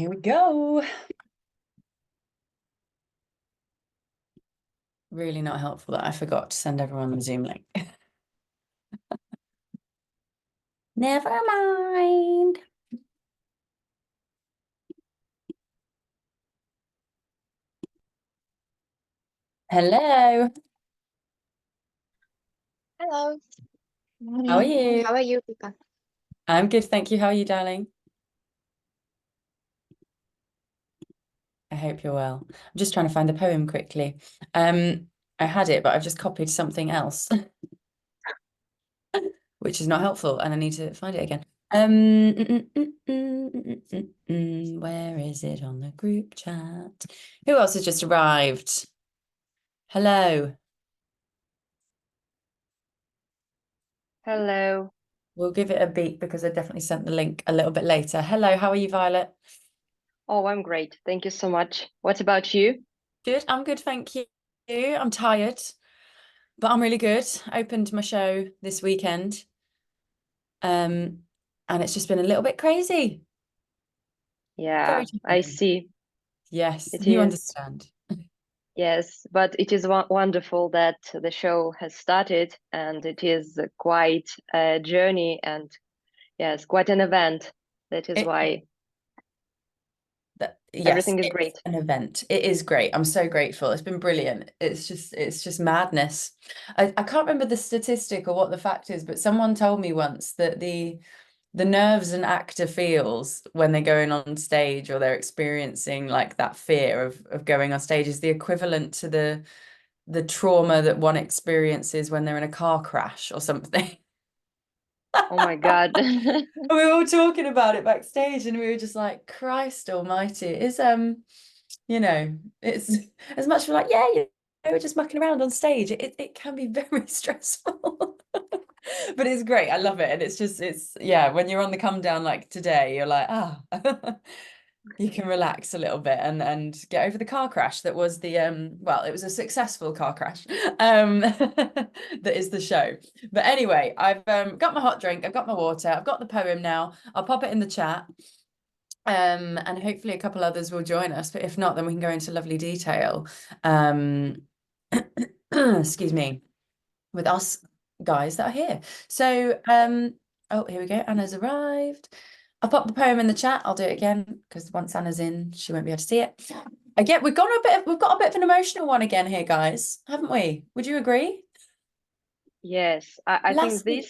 Here we go. Really not helpful that I forgot to send everyone the Zoom link. Never mind. Hello. Hello. How are Morning. you? How are you, Pika? I'm good, thank you. How are you, darling? I hope you're well. I'm just trying to find the poem quickly. I had it, but I've just copied something else, which is not helpful, and I need to find it again. Where is it on the group chat? Who else has just arrived? Hello. Hello. We'll give it a beat because I definitely sent the link a little bit later. Hello, how are you, Violet? Oh, I'm great. Thank you so much. What about you? Good, I'm good, thank you. I'm tired, but I'm really good. Opened my show this weekend, and it's just been a little bit crazy. Very Yeah, I challenging. see. Yes, It you is. understand. Yes, but it is wonderful that the show has started and it is quite a journey and yes, quite an event. That is It why yes, everything is it's great. an event. It is great. I'm so grateful. It's been brilliant. It's just madness. I can't remember the statistic or what the fact is, but someone told me once that the nerves an actor feels when they're going on stage or they're experiencing like that fear of going on stage is the equivalent to the trauma that one experiences when they're in a car crash or something. Oh my God. We were all talking about it backstage and we were just like, Christ almighty, it's it's as much for like, yeah, we're just mucking around on stage. It can be very stressful. But it's great. I love it. And it's yeah, when you're on the come down like today, you're like, you can relax a little bit and get over the car crash that was the well, it was a successful car crash that is the show. But anyway, I've got my hot drink, I've got my water, I've got the poem now. I'll pop it in the chat. And hopefully a couple others will join us, but if not, then we can go into lovely detail. Excuse me, with us guys that are here. So oh, here we go. Anna's arrived. I'll pop the poem in the chat. I'll do it again because once Anna's in, she won't be able to see it. Again, we've got a bit of an emotional one again here, guys, haven't we? Would you agree? Yes, I think Last week,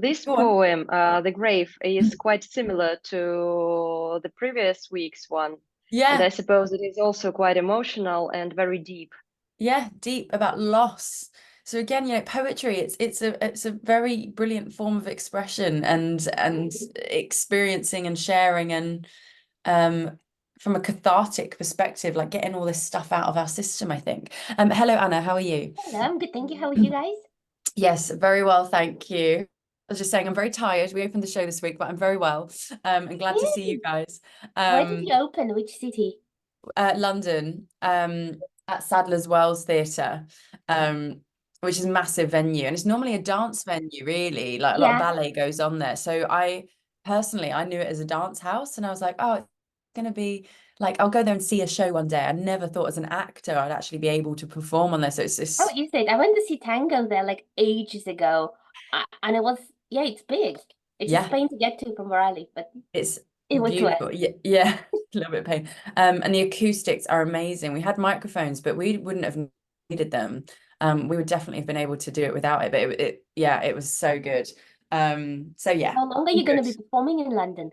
this go on. poem, The Grave, is quite similar to the previous week's one, and I Yeah, suppose it is also quite emotional and very deep. yeah, deep about loss. So again, poetry, it's a very brilliant form of expression and experiencing and sharing and from a cathartic perspective, like getting all this stuff out of our system, I think. Hello, Anna, how are you? Hello, I'm good, thank you. How are you guys? Yes, very well, thank you. I was just saying I'm very tired. We opened the show this week, but I'm very well. And glad to see you guys. Where did you open? Which city? London, at Sadler's Wells Theatre, which is a massive venue, and it's normally a dance venue, really. Like a lot of Yeah. ballet goes on there. So I knew it as a dance house, and I was like, oh, it's gonna be like I'll go there and see a show one day. I never thought as an actor I'd actually be able to perform on there. So it's Oh, this, you said I went to see Tango there like ages ago, and it was yeah, it's big. It's just yeah, pain to get to from where I live, but it's it was worth. beautiful. Yeah, yeah, a little bit of pain. And the acoustics are amazing. We had microphones, but we wouldn't have needed them. We would definitely have been able to do it without it, but yeah, it was so good. So yeah, How long are you going to good. be performing in London?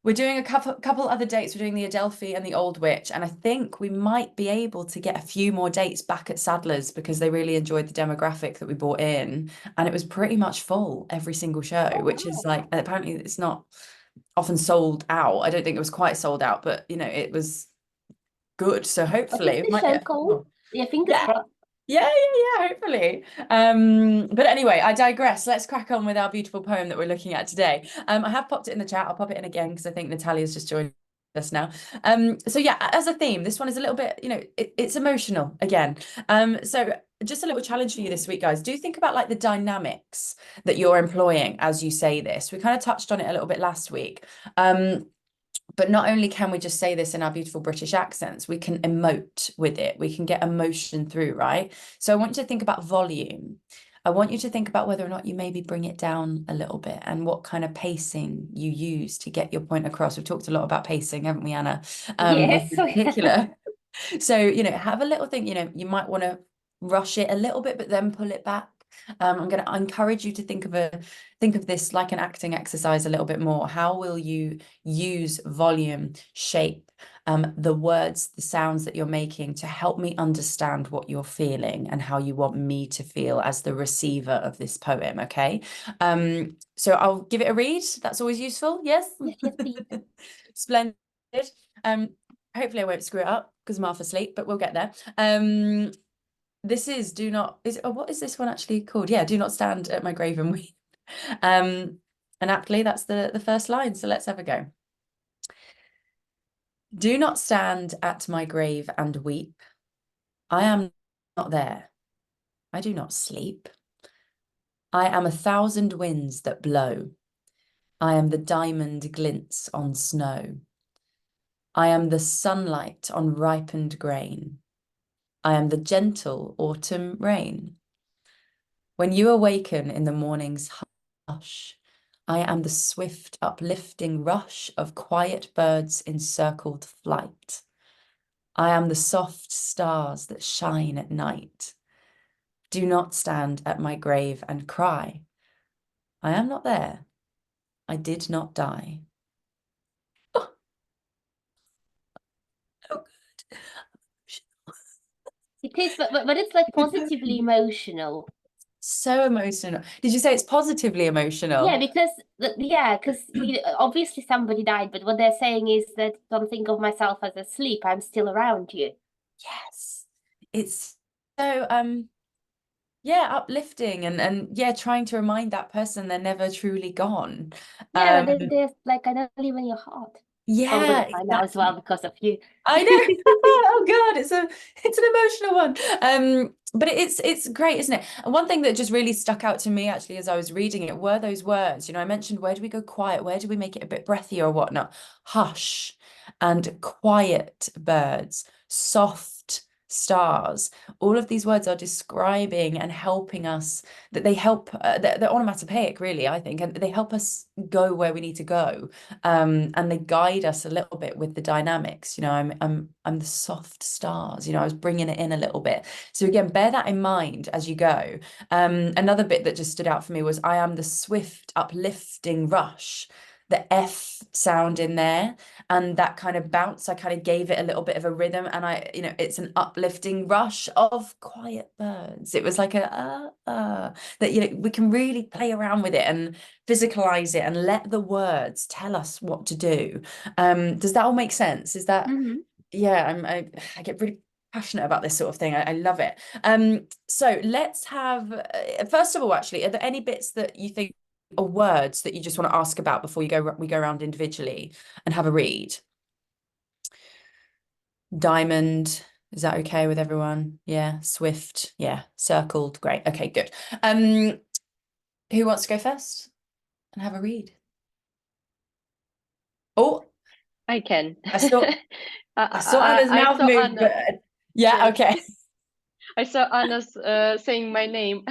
We're doing a couple other dates. We're doing the Adelphi and the Old Witch, and I think we might be able to get a few more dates back at Sadler's because they really enjoyed the demographic that we brought in, and it was pretty much full every single show, Oh which is wow. like apparently it's not often sold out. I don't think it was quite sold out, but it was good. So What hopefully is it the might show get called? more. Yeah, fingers Yeah. crossed. Yeah, hopefully. But anyway, I digress. Let's crack on with our beautiful poem that we're looking at today. I have popped it in the chat. I'll pop it in again because I think Natalia's just joined us now. So yeah, as a theme, this one is a little bit, it's emotional again. So just a little challenge for you this week, guys. Do think about like the dynamics that you're employing as you say this. We kind of touched on it a little bit last week. But not only can we just say this in our beautiful British accents, we can emote with it. We can get emotion through, right? So I want you to think about volume. I want you to think about whether or not you maybe bring it down a little bit and what kind of pacing you use to get your point across. We've talked a lot about pacing, haven't we, Anna? Yes. In particular. So, you know, have a little think, you know, you might want to rush it a little bit, but then pull it back. I'm going to encourage you to think of this like an acting exercise a little bit more. How will you use volume, shape, the words, the sounds that you're making to help me understand what you're feeling and how you want me to feel as the receiver of this poem, okay? So I'll give it a read. That's always useful. Yes? Yes, yes, please. Splendid. Hopefully I won't screw it up because I'm half asleep, but we'll get there. This is what is this one actually called? Yeah, do not stand at my grave and weep. And aptly, that's the first line. So let's have a go. Do not stand at my grave and weep. I am not there. I do not sleep. I am 1,000 winds that blow. I am the diamond glints on snow. I am the sunlight on ripened grain. I am the gentle autumn rain. When you awaken in the morning's hush, I am the swift uplifting rush of quiet birds in circled flight. I am the soft stars that shine at night. Do not stand at my grave and cry. I am not there. I did not die. Oh, oh good. It is, but it's like positively emotional. So emotional. Did you say it's positively Yeah, emotional? because obviously somebody died, but what they're saying is that don't think of myself as asleep. I'm still around you. Yes. It's so yeah, uplifting and yeah, trying to remind that person they're never truly gone. Yeah, there's like I don't live in your heart. I'm gonna Yeah, cry now as well exactly. because of you. I know. Oh God, it's an emotional one. But it's great, isn't it? And one thing that just really stuck out to me actually as I was reading it were those words. You know, I mentioned where do we go quiet? Where do we make it a bit breathy or whatnot? Hush and quiet birds, soft stars. All of these words are describing and helping us that they help they're onomatopoeic really, I think, and they help us go where we need to go. And they guide us a little bit with the dynamics. You know, I'm the soft stars. You know, I was bringing it in a little bit. So again, bear that in mind as you go. Another bit that just stood out for me was I am the swift uplifting rush. The F sound in there and that kind of bounce, I kind of gave it a little bit of a rhythm, and you know, it's an uplifting rush of quiet birds. It was like that, you know, we can really play around with it and physicalize it and let the words tell us what to do. Does that all make sense? Is that, yeah, I get really passionate about this sort of thing. I love it. So let's have, first of all, actually, are there any bits that you think or words that you just want to ask about before we go around individually and have a read? Diamond, is that okay with everyone? Yeah, swift, yeah, circled, great. Okay, good. Who wants to go first and have a read? Oh, I can. I saw Anna's I mouth saw move, Anna. but yeah, Yes, okay. I saw Anna's saying my name.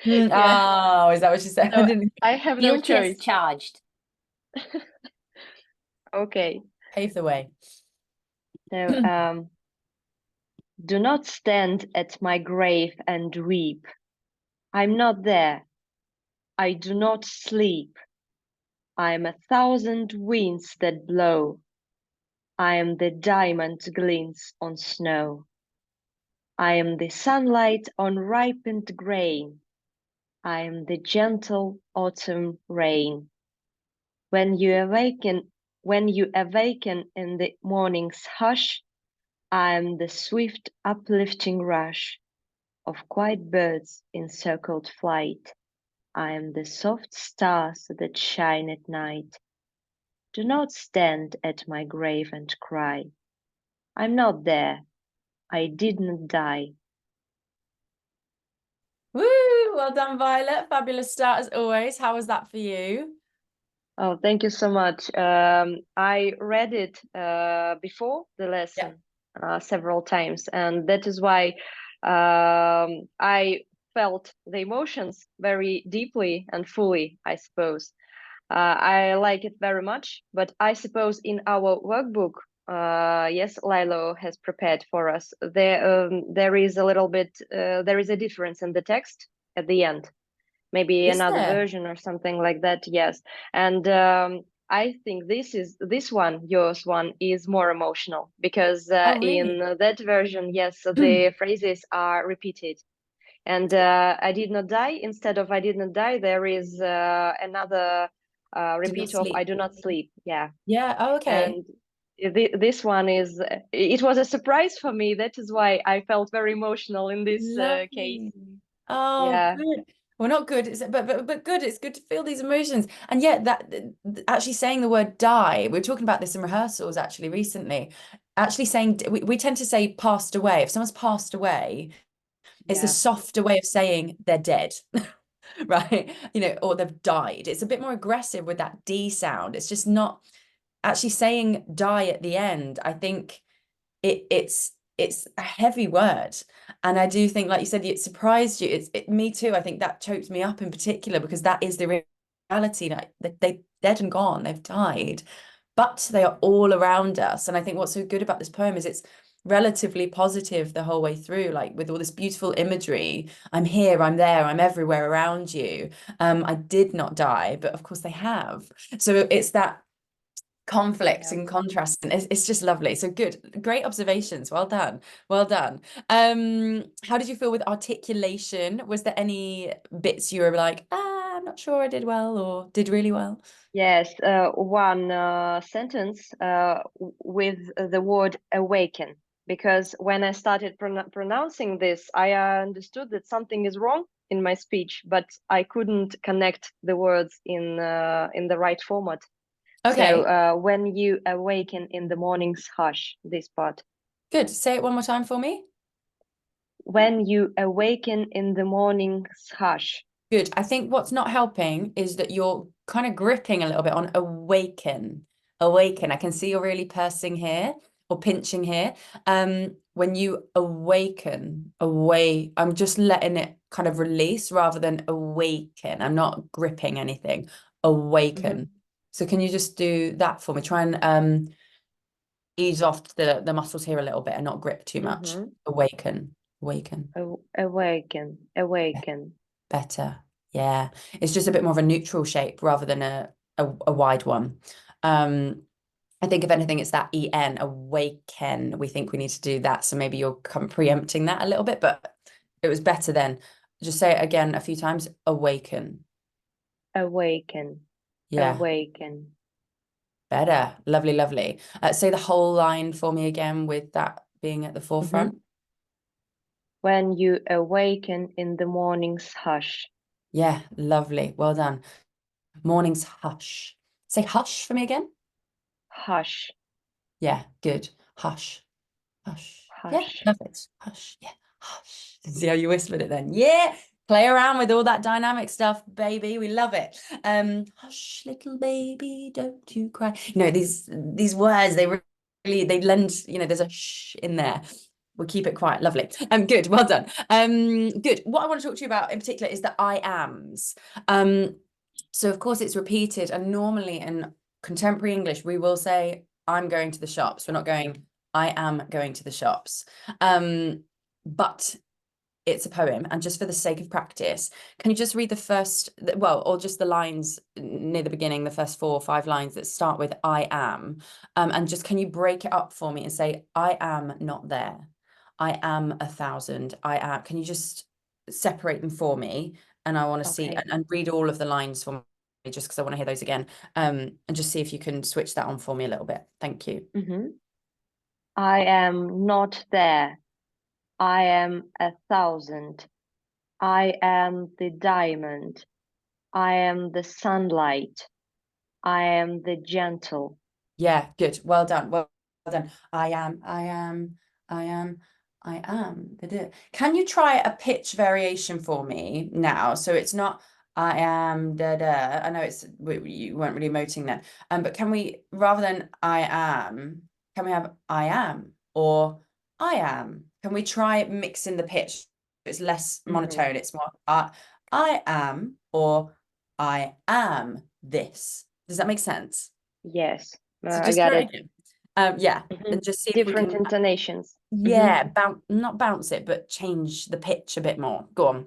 Yeah, Oh, is that what she said? I so didn't I have no Guilty as choice. charged. Okay. pave the way. So, do not stand at my grave and weep. I'm not there. I do not sleep. I am 1,000 winds that blow. I am the diamond glints on snow. I am the sunlight on ripened grain. I am the gentle autumn rain. When you awaken in the morning's hush, I am the swift uplifting rush of quiet birds in circled flight. I am the soft stars that shine at night. Do not stand at my grave and cry. I'm not there. I did not die. Woo! Well done, Violet. Fabulous start as always. How was that for you? Oh, thank you so much. I read it before the Yeah. lesson several times, and that is why I felt the emotions very deeply and fully, I suppose. I like it very much, but I suppose in our workbook, yes, Lilo has prepared for us, there is a little bit, there is a difference in the text at the end, maybe Is another there? version or something like that. Yes, and I think this one, yours one, is more emotional because Oh, really? in that version, yes, the phrases are repeated. And I did not die. Instead of I did not die, there is another Do not repeat of I sleep. do not sleep. Yeah, Yeah. Oh, okay. and this one is. It was a surprise for me. That is why I felt very emotional in this case. Lovely. Oh, Yeah, good. Well, not good, but good. It's good to feel these emotions. And yet that actually saying the word die, we were talking about this in rehearsals actually recently. Actually saying we tend to say passed away. If someone's passed away, it's a yeah, softer way of saying they're dead. Right? You know, or they've died. It's a bit more aggressive with that D sound. It's just not actually saying die at the end. I think it's a heavy word, and I do think, like you said, it surprised you. Me too. I think that choked me up in particular because that is the reality. Like they dead and gone, they've died, but they are all around us. And I think what's so good about this poem is it's relatively positive the whole way through, like with all this beautiful imagery. I'm here, I'm there, I'm everywhere around you. I did not die, but of course they have. So it's that conflict yeah. and contrast, and it's just lovely. So good, great observations, well done, well done. How did you feel with articulation? Was there any bits you were like, I'm not sure I did well or did really well? Yes, one sentence with the word awaken, because when I started pronouncing this, I understood that something is wrong in my speech, but I couldn't connect the words in the right format. So Okay, when you awaken in the morning's hush, this part. good. Say it one more time for me. When you awaken in the morning's hush. Good. I think what's not helping is that you're kind of gripping a little bit on awaken. Awaken. I can see you're really pursing here or pinching here. When you awaken, I'm just letting it kind of release rather than awaken. I'm not gripping anything. Mhm, Awaken. So can you just do that for me? Try and ease off the muscles here a little bit and not grip too much. mhm. Awaken. Awaken. Awaken, awaken. Better. Yeah. It's just a bit more of a neutral shape rather than a wide one. I think if anything, it's that EN, awaken. We think we need to do that. So maybe you're preempting that a little bit, but it was better then. Just say it again a few times. Awaken. Awaken, Yeah. awaken. Better. Lovely, lovely. Say the whole line for me again with that being at the Mhm. forefront. When you awaken in the morning's hush. Yeah. Lovely. Well done. Morning's hush. Say hush for me again. Hush, Yeah. Good. Hush. Hush. Yeah, hush. love it. Hush. Yeah. Hush. See how you whispered it then? Yeah. Play around with all that dynamic stuff, baby. We love it. Hush, little baby, don't you cry. You know, these words, they really they lend, there's a shh in there. We'll keep it quiet. Lovely. Good. Well done. Good. What I want to talk to you about in particular is the I ams. So of course it's repeated, and normally in contemporary English, we will say, I'm going to the shops. We're not going, I am going to the shops. But it's a poem, and just for the sake of practice, can you just read the first, well, or just the lines near the beginning, the first 4 or 5 lines that start with I am, and just can you break it up for me and say, I am not there, I am 1,000, I am, can you just separate them for me? And I want to see Okay. and read all of the lines for me, just because I want to hear those again, and just see if you can switch that on for me a little bit. Thank you. I am not there. I am 1,000. I am the diamond. I am the sunlight. I am the gentle. Yeah, good. Well done. Well done. I am, I am, I am, I am. Can you try a pitch variation for me now? So it's not I am da da. I know you weren't really emoting then. But can we, rather than I am, can we have I am or I am? Can we try mixing the pitch? It's less monotone. It's more I am or I am this. Does that make sense? Yes, So I just got try it it. again. Yeah, and just see if we Different can, intonations. yeah, not bounce it, but change the pitch a bit more. Go on.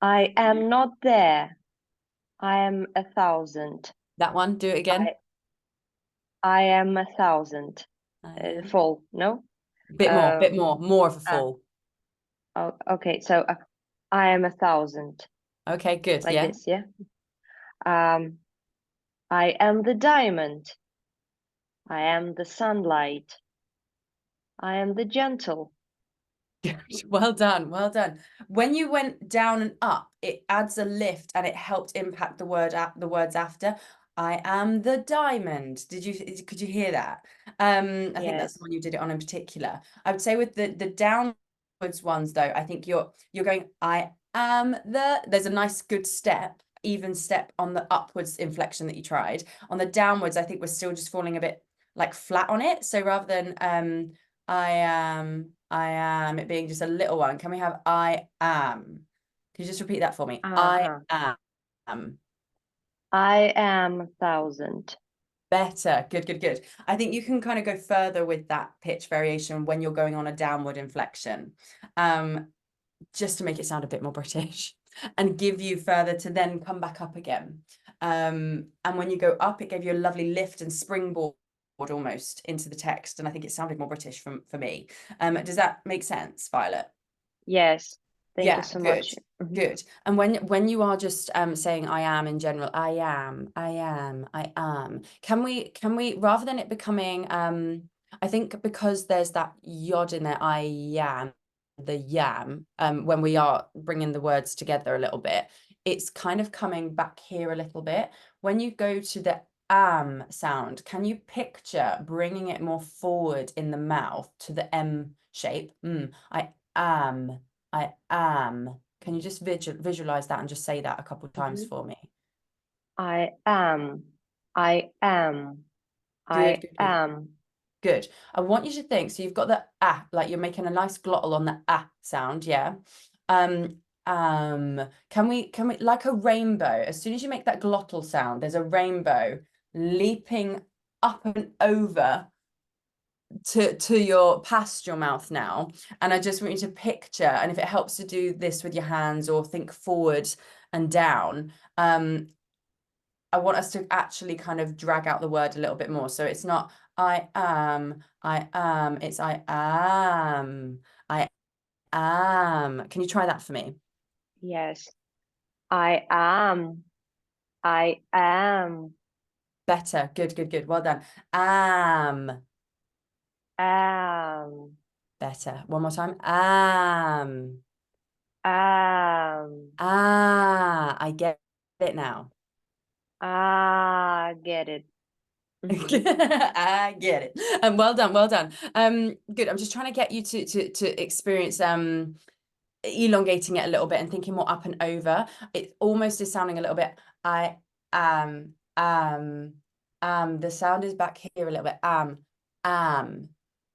I am not there. I am 1,000. That one, do it again. I am 1,000. Full, no? Bit more of a full. Oh, okay, so I am 1,000. Okay, good. Like Yeah. this, yeah? I am the diamond. I am the sunlight. I am the gentle. Well done. Well done. When you went down and up, it adds a lift and it helped impact the words after. I am the diamond. Could you hear that? I think that's the Yes. one you did it on in particular. I would say with the downwards ones though, I think you're going, I am there's a nice good step, even step on the upwards inflection that you tried. On the downwards, I think we're still just falling a bit like flat on it. So rather than I am, it being just a little one. Can we have I am? Can you just repeat that for me? I am. I am 1,000. Better. Good, good, good. I think you can kind of go further with that pitch variation when you're going on a downward inflection, just to make it sound a bit more British and give you further to then come back up again. And when you go up, it gave you a lovely lift and springboard almost into the text. And I think it sounded more British for me. Does that make sense, Violet? Yes. Thank you Yeah, so good, much. good. And when you are just saying I am in general, I am, I am. Can we rather than it becoming I think because there's that yod in there, I am, the yam, when we are bringing the words together a little bit, it's kind of coming back here a little bit. When you go to the am sound, can you picture bringing it more forward in the mouth to the M shape? I am. I am. Can you just visualize that and just say that a couple of times for me? I am. I am. Good, I good, good. am. Good. I want you to think, so you've got the like you're making a nice glottal on the sound, yeah. Can we like a rainbow, as soon as you make that glottal sound, there's a rainbow leaping up and over to your past your mouth now, and I just want you to picture, and if it helps to do this with your hands or think forward and down, I want us to actually kind of drag out the word a little bit more, so it's not I am, it's I am. Can you try that for me? Yes. I am. I am. Better. Good, good, good. Well done. Am. Am. Better. One more time. Am. Am. I get it now. Ah, get it. I get it. Well done, well done. Good. I'm just trying to get you to experience elongating it a little bit and thinking more up and over. It almost is sounding a little bit I am. The sound is back here a little bit. Am.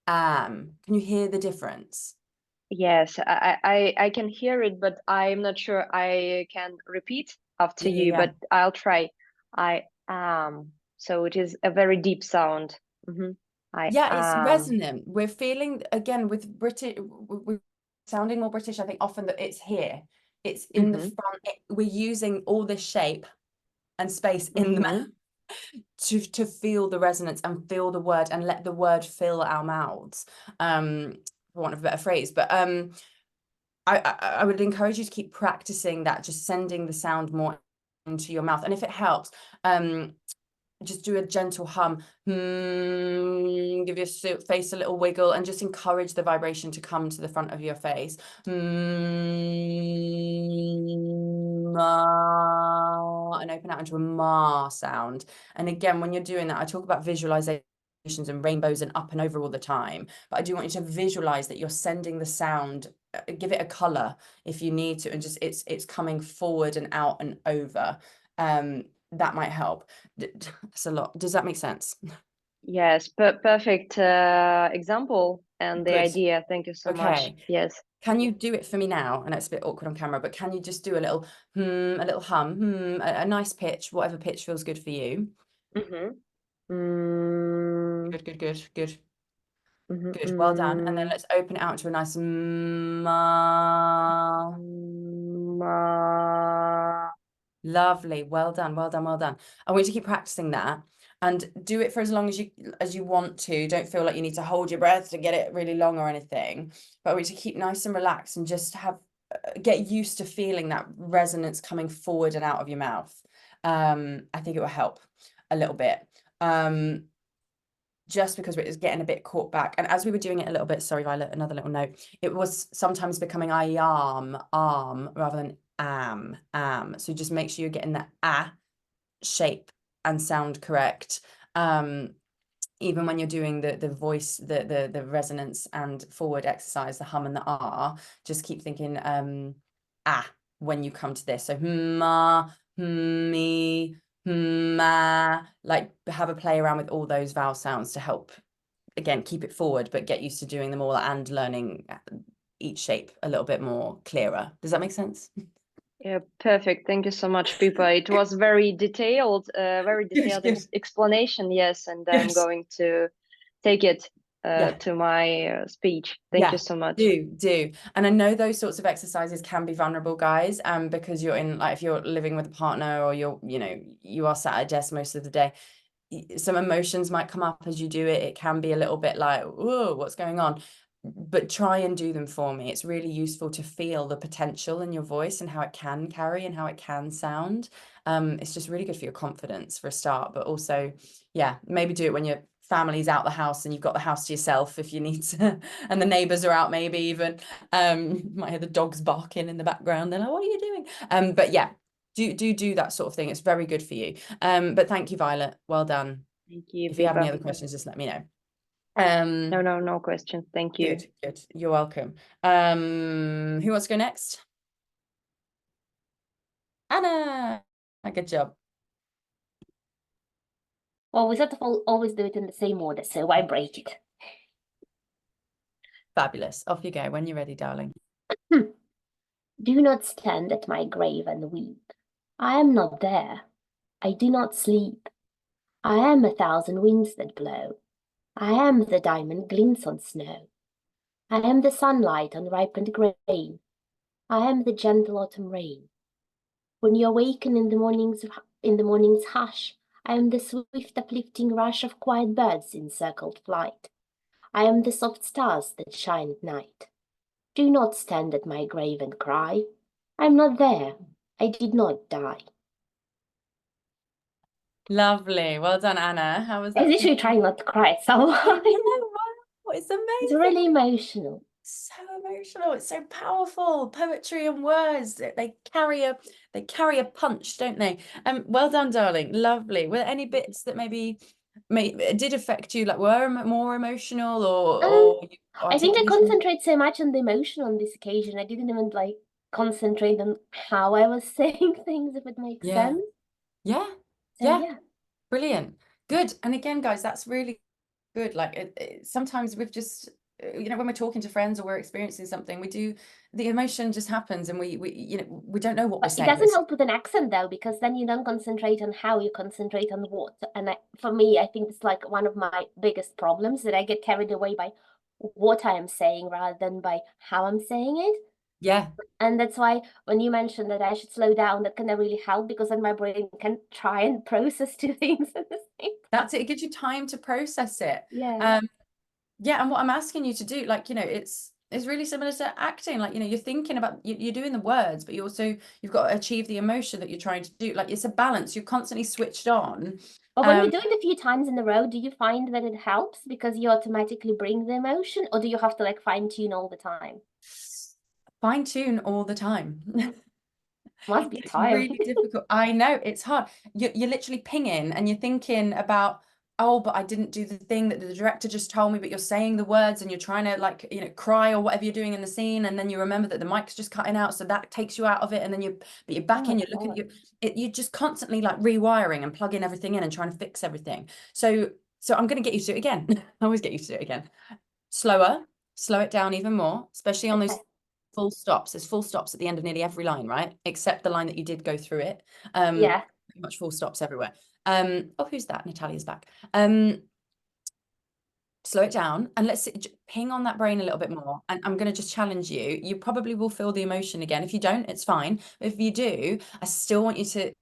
Can you hear the difference? Yes, I can hear it, but I'm not sure I can repeat after Yeah, yeah, you, yeah. but I'll try. I am. So it is a very deep sound. I Yeah, it's am. resonant. We're feeling again with British, we're sounding more British. I think often that it's here, it's in the front. We're using all this shape and space in the mouth to feel the resonance and feel the word and let the word fill our mouths. For want of a better phrase, but I would encourage you to keep practicing that, just sending the sound more into your mouth, and if it helps, just do a gentle hum, give your face a little wiggle and just encourage the vibration to come to the front of your face. Ma, and open out into a ma sound. And again, when you're doing that, I talk about visualization and rainbows and up and over all the time, but I do want you to visualize that you're sending the sound, give it a color if you need to, and just it's coming forward and out and over. That might help. That's a lot. Does that make sense? Yes, perfect example and the Good. idea. Thank you so much. Okay. Yes. Can you do it for me now? And it's a bit awkward on camera, but can you just do a little a little hum, a nice pitch, whatever pitch feels good for you. Good, good, good, good. Good, well done. And then let's open it out to a nice ma. Lovely. Well done, well done, well done. I want you to keep practicing that and do it for as long as you want to. Don't feel like you need to hold your breath to get it really long or anything. But I want you to keep nice and relaxed and just get used to feeling that resonance coming forward and out of your mouth. I think it will help a little bit. Just because it was getting a bit caught back. And as we were doing it a little bit, sorry, Violet, another little note, it was sometimes becoming arm rather than am. So just make sure you're getting that shape and sound correct. Even when you're doing the voice, the resonance and forward exercise, the hum and the just keep thinking when you come to this. So ma, me, ma, like have a play around with all those vowel sounds to help, again, keep it forward, but get used to doing them all and learning each shape a little bit more clearer. Does that make sense? Yeah, perfect. Thank you so much, Pippa. It was very detailed Good. explanation. Yes, and I'm Yes. going to take it Yeah. to my speech. Thank you so much. Do. And I know those sorts of exercises can be vulnerable, guys, because you're in, like, if you're living with a partner or you are sat at a desk most of the day, some emotions might come up as you do it. It can be a little bit like, whoa, what's going on? But try and do them for me. It's really useful to feel the potential in your voice and how it can carry and how it can sound. It's just really good for your confidence for a start, but also, yeah, maybe do it when your family's out the house and you've got the house to yourself if you need to, and the neighbors are out, maybe even. You might hear the dogs barking in the background. They're like, what are you doing? But yeah, do that sort of thing. It's very good for you. But thank you, Violet. Well done. Thank you, If you have any Pippa. other questions, just let me know. No questions. Thank you. Good. You're welcome. Who wants to go next? Anna. Good job. Well, we sort of always do it in the same order, so why break it? Fabulous. Off you go when you're ready, darling. Do not stand at my grave and weep. I am not there. I do not sleep. I am 1,000 winds that blow. I am the diamond glints on snow. I am the sunlight on ripened grain. I am the gentle autumn rain. When you awaken in the morning's hush, I am the swift uplifting rush of quiet birds in circled flight. I am the soft stars that shine at night. Do not stand at my grave and cry. I am not there. I did not die. Lovely. Well done, Anna. How was I was that for literally you? trying not to cry, so Wow, it's amazing. it's really emotional. So emotional. It's so powerful. Poetry and words, they carry a punch, don't they? Well done, darling. Lovely. Were there any bits that maybe did affect you, like were more emotional or you I think I articulation? concentrate so much on the emotion on this occasion. I didn't even like concentrate on how I was saying things, if it makes sense. Yeah. So yeah. Brilliant. Good. And again, guys, that's really good. Like sometimes we've just when we're talking to friends or we're experiencing something, the emotion just happens and we we don't know what we're It saying. doesn't help with an accent though, because then you don't concentrate on how, you concentrate on what. And for me, I think it's like one of my biggest problems, that I get carried away by what I am saying rather than by how I'm saying it. Yeah. And that's why when you mentioned that I should slow down, that can really help, because then my brain can try and process two things at the same time. That's it. It gives you time to process it. Yeah. Yeah, and what I'm asking you to do, like, it's really similar to acting. Like, you're thinking about, you're doing the words, but you've got to achieve the emotion that you're trying to do. Like, it's a balance. You're constantly switched on. But when you do it a few times in a row, do you find that it helps because you automatically bring the emotion, or do you have to like fine tune all the time? Fine tune all the time. Must be It's tiring. really difficult. I know it's hard. You're literally pinging and you're thinking about, oh, but I didn't do the thing that the director just told me, but you're saying the words and you're trying to, like, you know, cry or whatever you're doing in the scene, and then you remember that the mic's just cutting out, so that takes you out of it, and then but you're back Oh in, my you're looking God. at you're just constantly like rewiring and plugging everything in and trying to fix everything. So I'm going to get you to do it again. I always get you to do it again. Slow it down even more, especially on those Okay. full stops. There's full stops at the end of nearly every line, right? Except the line that you did go through it. Yeah. Pretty much full stops everywhere. Oh, who's that? Natalia's back. Slow it down and let's ping on that brain a little bit more. And I'm going to just challenge you. You probably will feel the emotion again. If you don't, it's fine. But if you do, I still want you to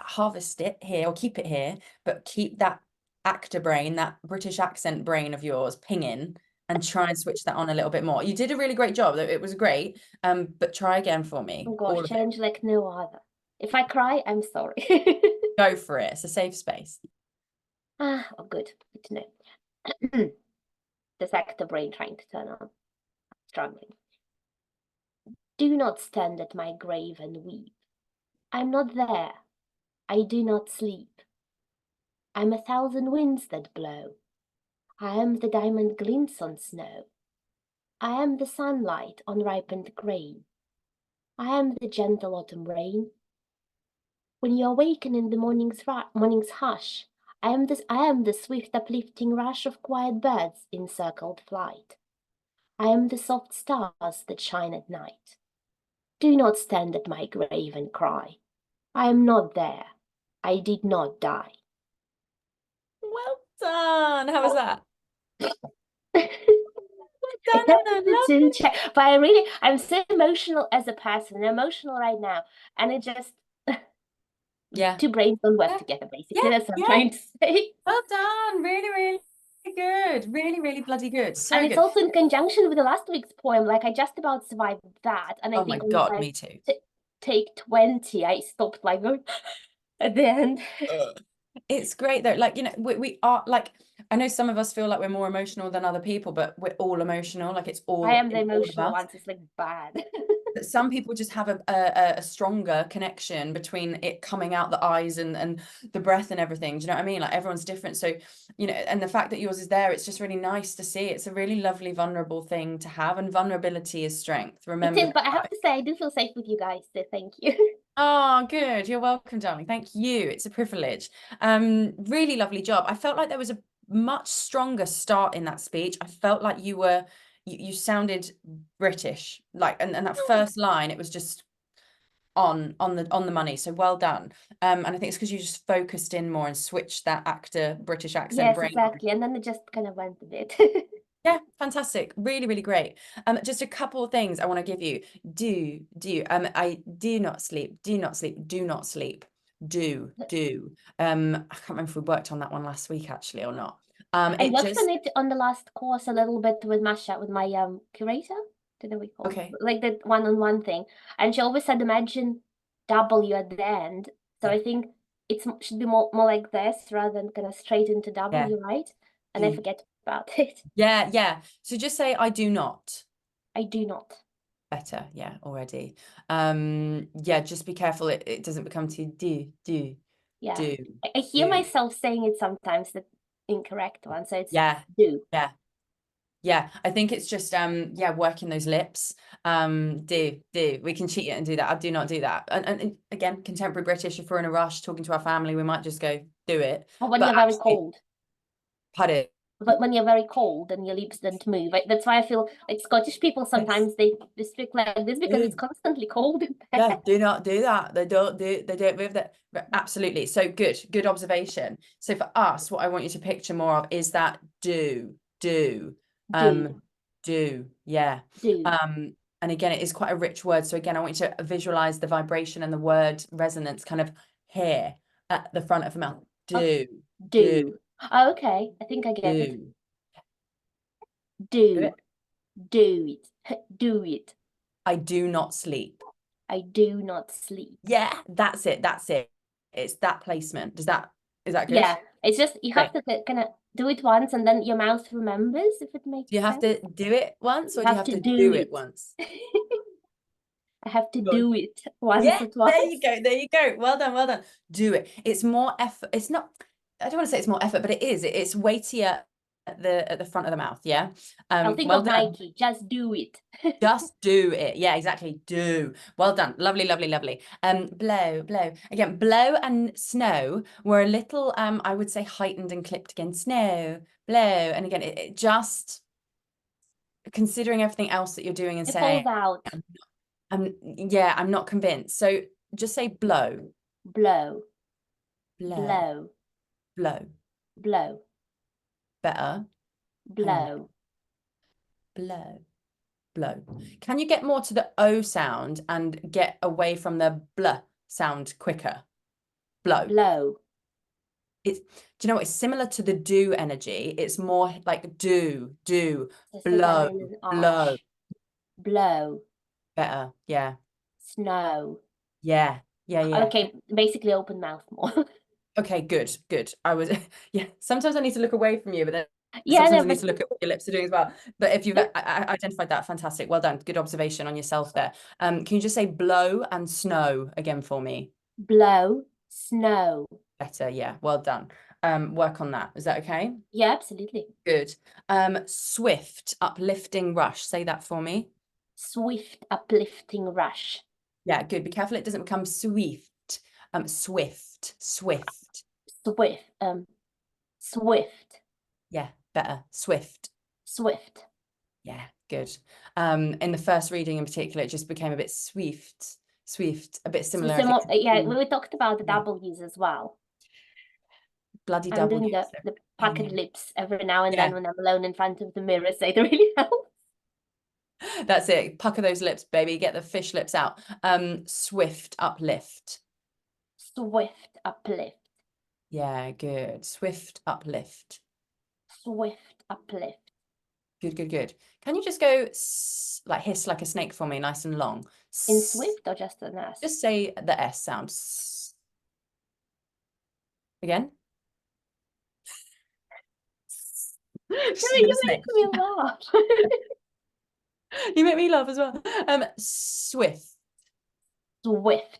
harvest it here or keep it here, but keep that actor brain, that British accent brain of yours pinging, and try and switch that on a little bit more. You did a really great job. It was great. But try again for me. Oh gosh, All of it. challenge like no other. If I cry, I'm sorry. Go for it. It's a safe space. Oh, good. Good to know. This actor brain trying to turn on. Struggling. Do not stand at my grave and weep. I'm not there. I do not sleep. I'm 1,000 winds that blow. I am the diamond glints on snow. I am the sunlight on ripened grain. I am the gentle autumn rain. When you awaken in the morning's hush, I am the swift uplifting rush of quiet birds in circled flight. I am the soft stars that shine at night. Do not stand at my grave and cry. I am not there. I did not die. Well done. How was that? I Well don't done. need to check, but I'm so emotional as a person. I'm emotional right now, and it just Yeah. two brains don't work Yeah. together. Basically, Yeah. that's what I'm Yeah. trying to say. Well done. Really, really good. Really, really bloody good. So And it's good. also in conjunction with the last week's poem. Like I just about survived that, and I Oh my think on God, like me too. take 20, I stopped like going at the end. It's great though. Like, you know, we are like, I know some of us feel like we're more emotional than other people, but we're all emotional. Like it's I all am the in all of emotional us. ones. It's like bad. But some people just have a stronger connection between it coming out the eyes and the breath and everything. Do you know what I mean? Like everyone's different. So, you know, and the fact that yours is there, it's just really nice to see. It's a really lovely, vulnerable thing to have. And vulnerability is strength. It Remember is, but I that. have to say, I do feel safe with you guys, so thank you. Oh, good. You're welcome, darling. Thank you. It's a privilege. Really lovely job. I felt like there was a much stronger start in that speech. I felt like you sounded British. Like, and that first line, it was just on the money. So well done. And I think it's because you just focused in more and switched that actor British accent Yes, brain on. exactly. And then it just kind of went a bit. Yeah, fantastic. Really, really great. Just a couple of things I want to give you. I do not sleep, do not sleep, do not sleep. Do. I can't remember if we worked on that one last week actually or not. I It worked on just it on the last course a little bit with Masha, with my curator, did we call okay. like the one-on-one thing, and she always said imagine W at the end. So Yeah, I think it should be more like this rather than kind of straight into yeah, W, right? And I do. forget about it. Yeah. So just say I do not. I do not. Better, yeah, already. Yeah, just be careful it doesn't become too do. Yeah, Do. I hear myself saying it sometimes, the incorrect one. So it's Yeah, do. yeah. I think it's just yeah, working those lips. Do. We can cheat it and do that. I do not do that. And again, contemporary British, if we're in a rush talking to our family, we might just go do it. Or when But you're very actually, cold. put it. But when you're very cold and your lips don't move, that's why I feel like Scottish people Yes. sometimes they speak like this because it's constantly cold in Yeah, there. do not do that. They don't move that. Absolutely. So good observation. So for us, what I want you to picture more of is that do. Do, Yeah. do. And again, it is quite a rich word. So again, I want you to visualize the vibration and the word resonance kind of here at the front of the mouth. Oh, Do. do. Oh, okay, I think I get it. Do. Do Do, it. do it, do it. I do not sleep. I do not sleep. Yeah, that's it. It's that placement. Is that good? Yeah, it's just you Great. have to kind of do it once and then your mouth remembers, if it makes Do you have sense. to do it once You or do you have have to to do do it it. once? I have to Go on. do it once Yeah, or there twice. you go. Well done. Do it. It's more effort. It's not, I don't want to say it's more effort, but it is. It's weightier at the front of the mouth. Yeah. I'll think Well of done. Nike. Just do it. Just do it. Yeah, exactly. Do. Well done. Lovely, lovely, lovely. Blow, blow. Again, blow and snow were a little, I would say, heightened and clipped again. Snow, blow. And again, it just considering everything else that you're doing and It saying, falls out. yeah, I'm not convinced. So just say blow, Blow, blow, blow, blow. blow, Better. Hang on. blow. Blow, blow. Can you get more to the O sound and get away from the blah sound quicker? Blow. Blow. It's, do you know what? It's similar to the do energy. It's more like do, Just blow, an blow. arch. Blow. Better. Yeah. Snow. Yeah. Yeah. Yeah. Okay, basically open mouth more. Okay, good, good. I was, yeah, sometimes I need to look away from you, but then Yeah, sometimes no, I need but to look at what your lips are doing as well. But if you've yeah. identified that, fantastic. Well done. Good observation on yourself there. Can you just say blow and snow again for me? Blow, snow. Better, yeah. Well done. Work on that. Is that okay? Yeah, absolutely. Good. Swift, uplifting rush. Say that for me. Swift, uplifting rush. Yeah, good. Be careful it doesn't become swift. Swift, swift. Swift, swift, Yeah, better. Swift. swift. Yeah, good. In the first reading in particular, it just became a bit swift, a bit So similar, I think. yeah, we talked about the Yeah. W's as well. Bloody I'm W's. doing the puckered lips every now and Yeah. then when I'm alone in front of the mirror, so they really help. That's it. Pucker those lips, baby. Get the fish lips out. Swift, uplift. Swift, uplift. Yeah, good. Swift, uplift. Swift, uplift. Good, good, good. Can you just go like hiss like a snake for me, nice and long? In swift or just an S? Just say the S sound. Again. You make me laugh. You make me laugh as well. Swift. Swift,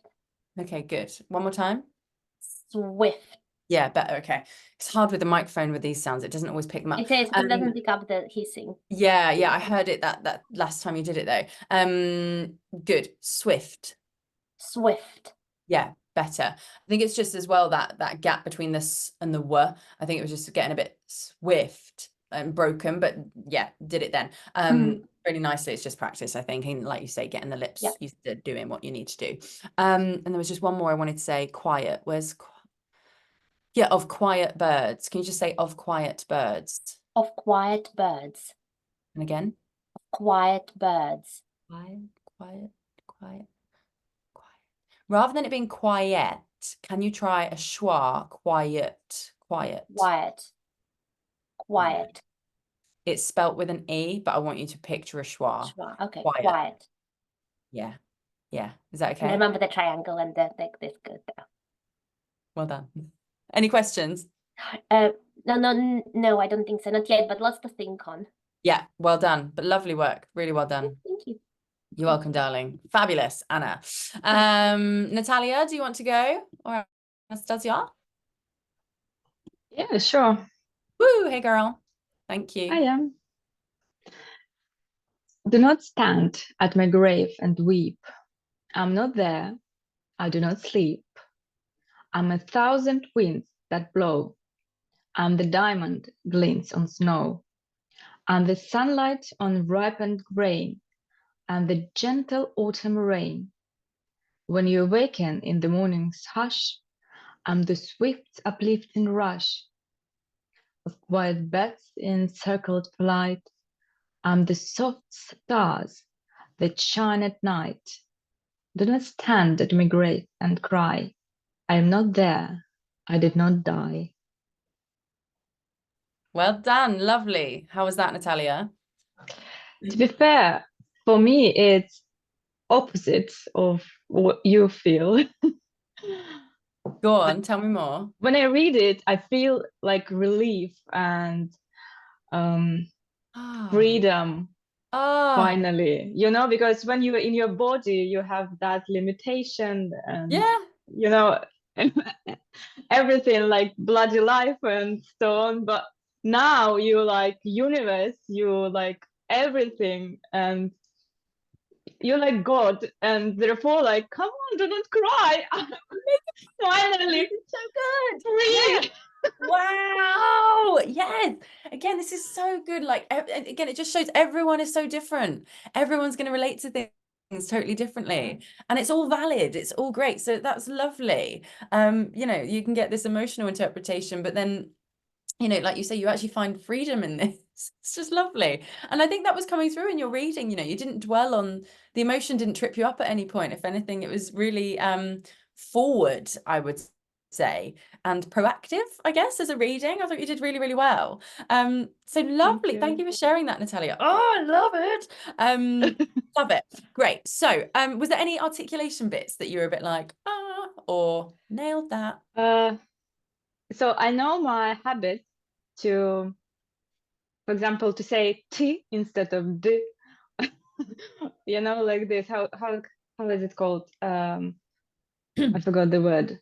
Okay, good. One more time. swift. Yeah, better. Okay. It's hard with the microphone with these sounds. It doesn't always pick them up. It is, but it doesn't pick up the hissing. Yeah, yeah, I heard it that last time you did it though. Good. Swift. Swift. Yeah, better. I think it's just as well that gap between this and the w. I think it was just getting a bit swift and broken, but yeah, did it then. Really nicely. It's just practice, I think. And like you say, getting the lips used to doing what you need to do. And there was just one more I wanted to say, quiet. Yeah, of quiet birds. Can you just say of quiet birds? Of quiet birds. And again? Quiet birds. Quiet, quiet, quiet, quiet. Rather than it being quiet, can you try a schwa? Quiet, quiet. Quiet. Quiet. It's spelt with an E, but I want you to picture a schwa. Okay, quiet. Yeah, yeah. Is that okay? And I remember the triangle and the this good though. Well done. Any questions? No, I don't think so. Not yet, but lots to think on. Yeah, well done. But lovely work. Really well done. Thank you. You're welcome, darling. Fabulous, Anna. Natalia, do you want to go? Or Anastasia? Yeah, sure. Woo, hey girl. Thank you. I am. Do not stand at my grave and weep. I'm not there. I do not sleep. I'm 1,000 winds that blow. I'm the diamond glints on snow. I'm the sunlight on ripened grain. I'm the gentle autumn rain. When you awaken in the morning's hush, I'm the swift uplifting rush of quiet bats in circled flight. I'm the soft stars that shine at night. Do not stand at my grave and cry, I am not there, I did not die. Well done, lovely. How was that, Natalia? To be fair, for me, it's opposite of what you feel. Go on, tell me more. When I read it, I feel like relief and freedom. Finally, you know, because when you're in your body, you have that limitation, and yeah, you know, everything like bloody life and so on. But now you like universe, you like everything, and you're like God, and therefore like, come on, do not cry. Finally This is so good. Yeah. free. Wow. Yes. Again, this is so good. Like, again, it just shows everyone is so different. Everyone's going to relate to things totally differently, and it's all valid. It's all great. So that's lovely. You know, you can get this emotional interpretation, but then, you know, like you say, you actually find freedom in this. It's just lovely. And I think that was coming through in your reading. You know, you didn't dwell on the emotion, didn't trip you up at any point. If anything, it was really forward, I would say, and proactive, I guess, as a reading. I thought you did really, really well. So lovely. Thank you for sharing that, Natalia. Oh, I love it. Love it. Great. So was there any articulation bits that you were a bit like, ah, or nailed that? So I know my habit to, for example, to say T instead of D. You know, like this. How is it called? I forgot the word.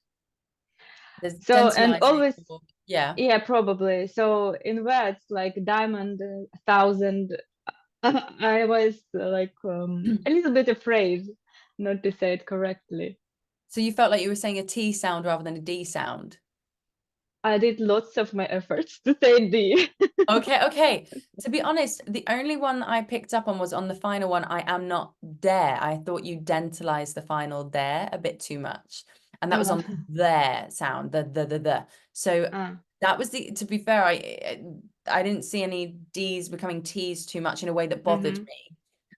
There's So, and dentalizing. always, Yeah. yeah, probably. So in words like diamond, 1,000, I was like a little bit afraid not to say it correctly. So you felt like you were saying a T sound rather than a D sound. I did lots of my efforts to say D. Okay. To be honest, the only one I picked up on was on the final one, I am not there. I thought you dentalized the final there a bit too much. And that was on there sound, the. So that was the, to be fair, I didn't see any D's becoming T's too much in a way that bothered me.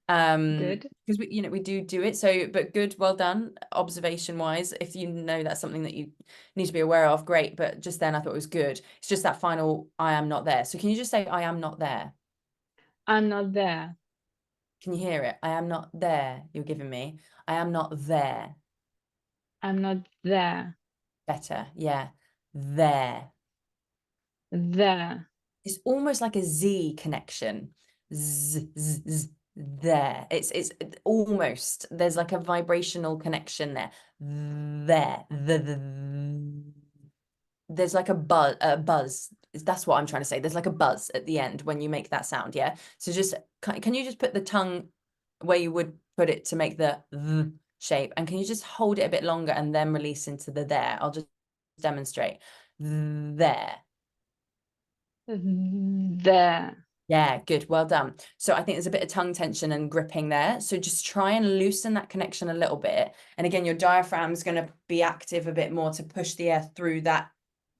Good. Because we, you know, we do it. So, but good, well done, observation wise. If you know that's something that you need to be aware of, great. But just then I thought it was good. It's just that final, I am not there. So can you just say, I am not there? I'm not there. Can you hear it? I am not there. You're giving me. I am not there. I'm not there. Better. Yeah. There. There. It's almost like a Z connection. There. It's almost, there's like a vibrational connection there. There. There's like a buzz. That's what I'm trying to say. There's like a buzz at the end when you make that sound. Yeah. So just, can you just put the tongue where you would put it to make the shape? And can you just hold it a bit longer and then release into the there? I'll just demonstrate. There. There. Yeah, good. Well done. So I think there's a bit of tongue tension and gripping there. So just try and loosen that connection a little bit. And again, your diaphragm is going to be active a bit more to push the air through that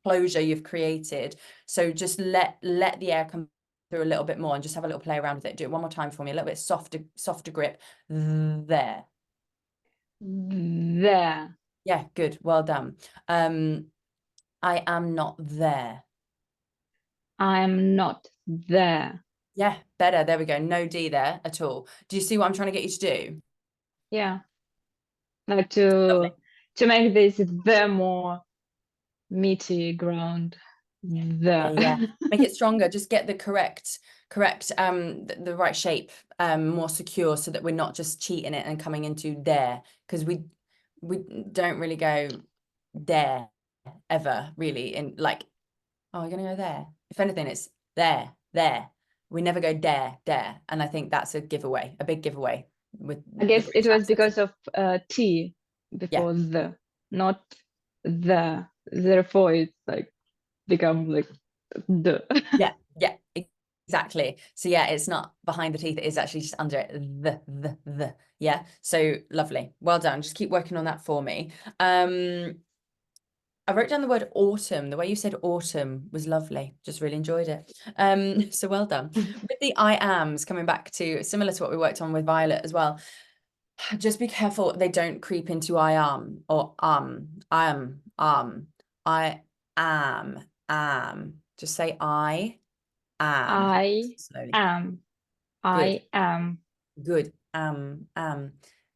closure you've created. So just let the air come through a little bit more and just have a little play around with it. Do it one more time for me. A little bit softer grip. There. There. Yeah, good. Well done. I am not there. I'm not there. Yeah, better. There we go. No D there at all. Do you see what I'm trying to get you to do? Yeah. Like to make this the more meaty ground. Yeah. Make it stronger. Just get the correct the right shape more secure so that we're not just cheating it and coming into there, because we don't really go there ever really in like, oh, we're gonna go there. If anything, it's there. We never go there. And I think that's a giveaway, a big giveaway with I guess the it British was accent. because of T before the, not the. Therefore, it's like become like the. Yeah, exactly. So yeah, it's not behind the teeth, it is actually just under it. The. Yeah. So lovely. Well done. Just keep working on that for me. I wrote down the word autumn. The way you said autumn was lovely. Just really enjoyed it. So well done. With the I ams, coming back to similar to what we worked on with Violet as well. Just be careful they don't creep into I am or I am. Just say I am. I Slowly. am. Good. I am. Good.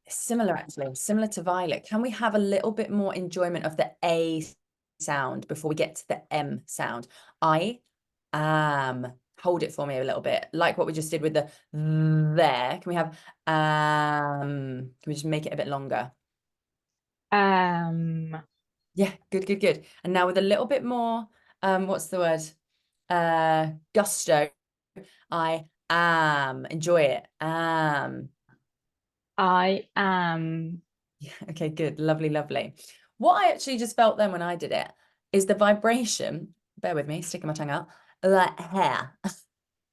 Similar actually, similar to Violet. Can we have a little bit more enjoyment of the A sound before we get to the M sound? I am. Hold it for me a little bit, like what we just did with the there. Can we have can we just make it a bit longer? Yeah, good, good, good. And now with a little bit more, what's the word? Gusto. I am. Enjoy it. Am. I am. Yeah, okay, good. Lovely, lovely. What I actually just felt then when I did it is the vibration. Bear with me, sticking my tongue out. Like hair.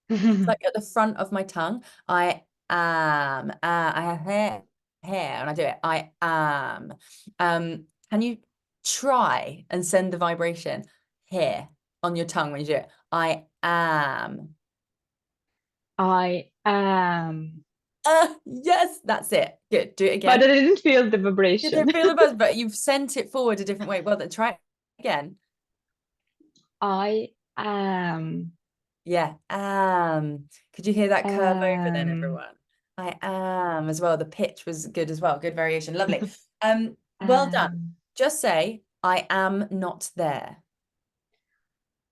It's like at the front of my tongue. I am. I have hair, and I do it. I am. Can you try and send the vibration here on your tongue when you do it? I am. I am. Yes, that's it. Good. Do it But I again. didn't feel the You vibration. don't feel the buzz, but you've sent it forward a different way. Well, then try it again. I am. Yeah. Could you hear that curve over then, Am. everyone? I am as well. The pitch was good as well. Good variation. Lovely. Well done. Am. Just say, I am not there.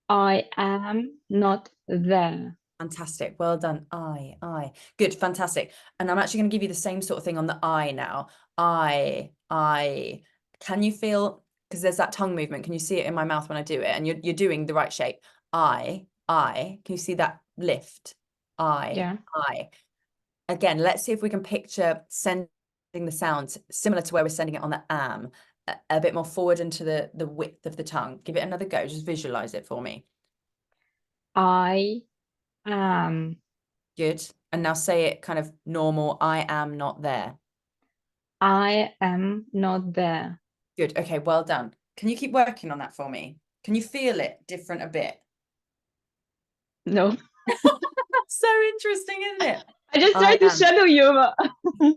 I am not there. Fantastic. Well done. I. Good. Fantastic. And I'm actually going to give you the same sort of thing on the I now. I. Can you feel, because there's that tongue movement. Can you see it in my mouth when I do it? And you're doing the right shape. I. Can you see that lift? Yeah. I. Again, let's see if we can picture sending the sound similar to where we're sending it on the am, a bit more forward into the width of the tongue. Give it another go. Just visualize it for me. I am. Good. And now say it kind of normal. I am not there. I am not there. Good. Okay, well done. Can you keep working on that for me? Can you feel it different a bit? No. So interesting, isn't it? I just I tried to am. shadow you, but I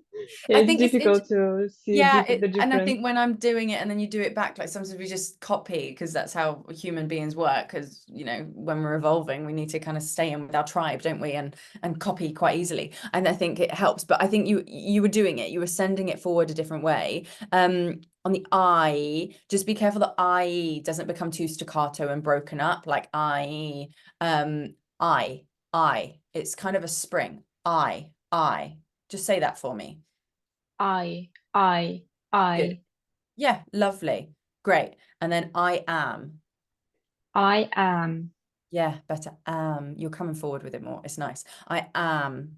it's think difficult to see yeah, the and I difference. think when I'm doing it and then you do it back, like sometimes we just copy because that's how human beings work. Because when we're evolving, we need to kind of stay in with our tribe, don't we? And copy quite easily. And I think it helps. But I think you were doing it. You were sending it forward a different way. On the I, just be careful that I doesn't become too staccato and broken up. Like I. It's kind of a spring. I. Just say that for me. I, Good. Yeah, lovely. Great. And then I am. I am. Yeah, better. You're coming forward with it more. It's nice. I am.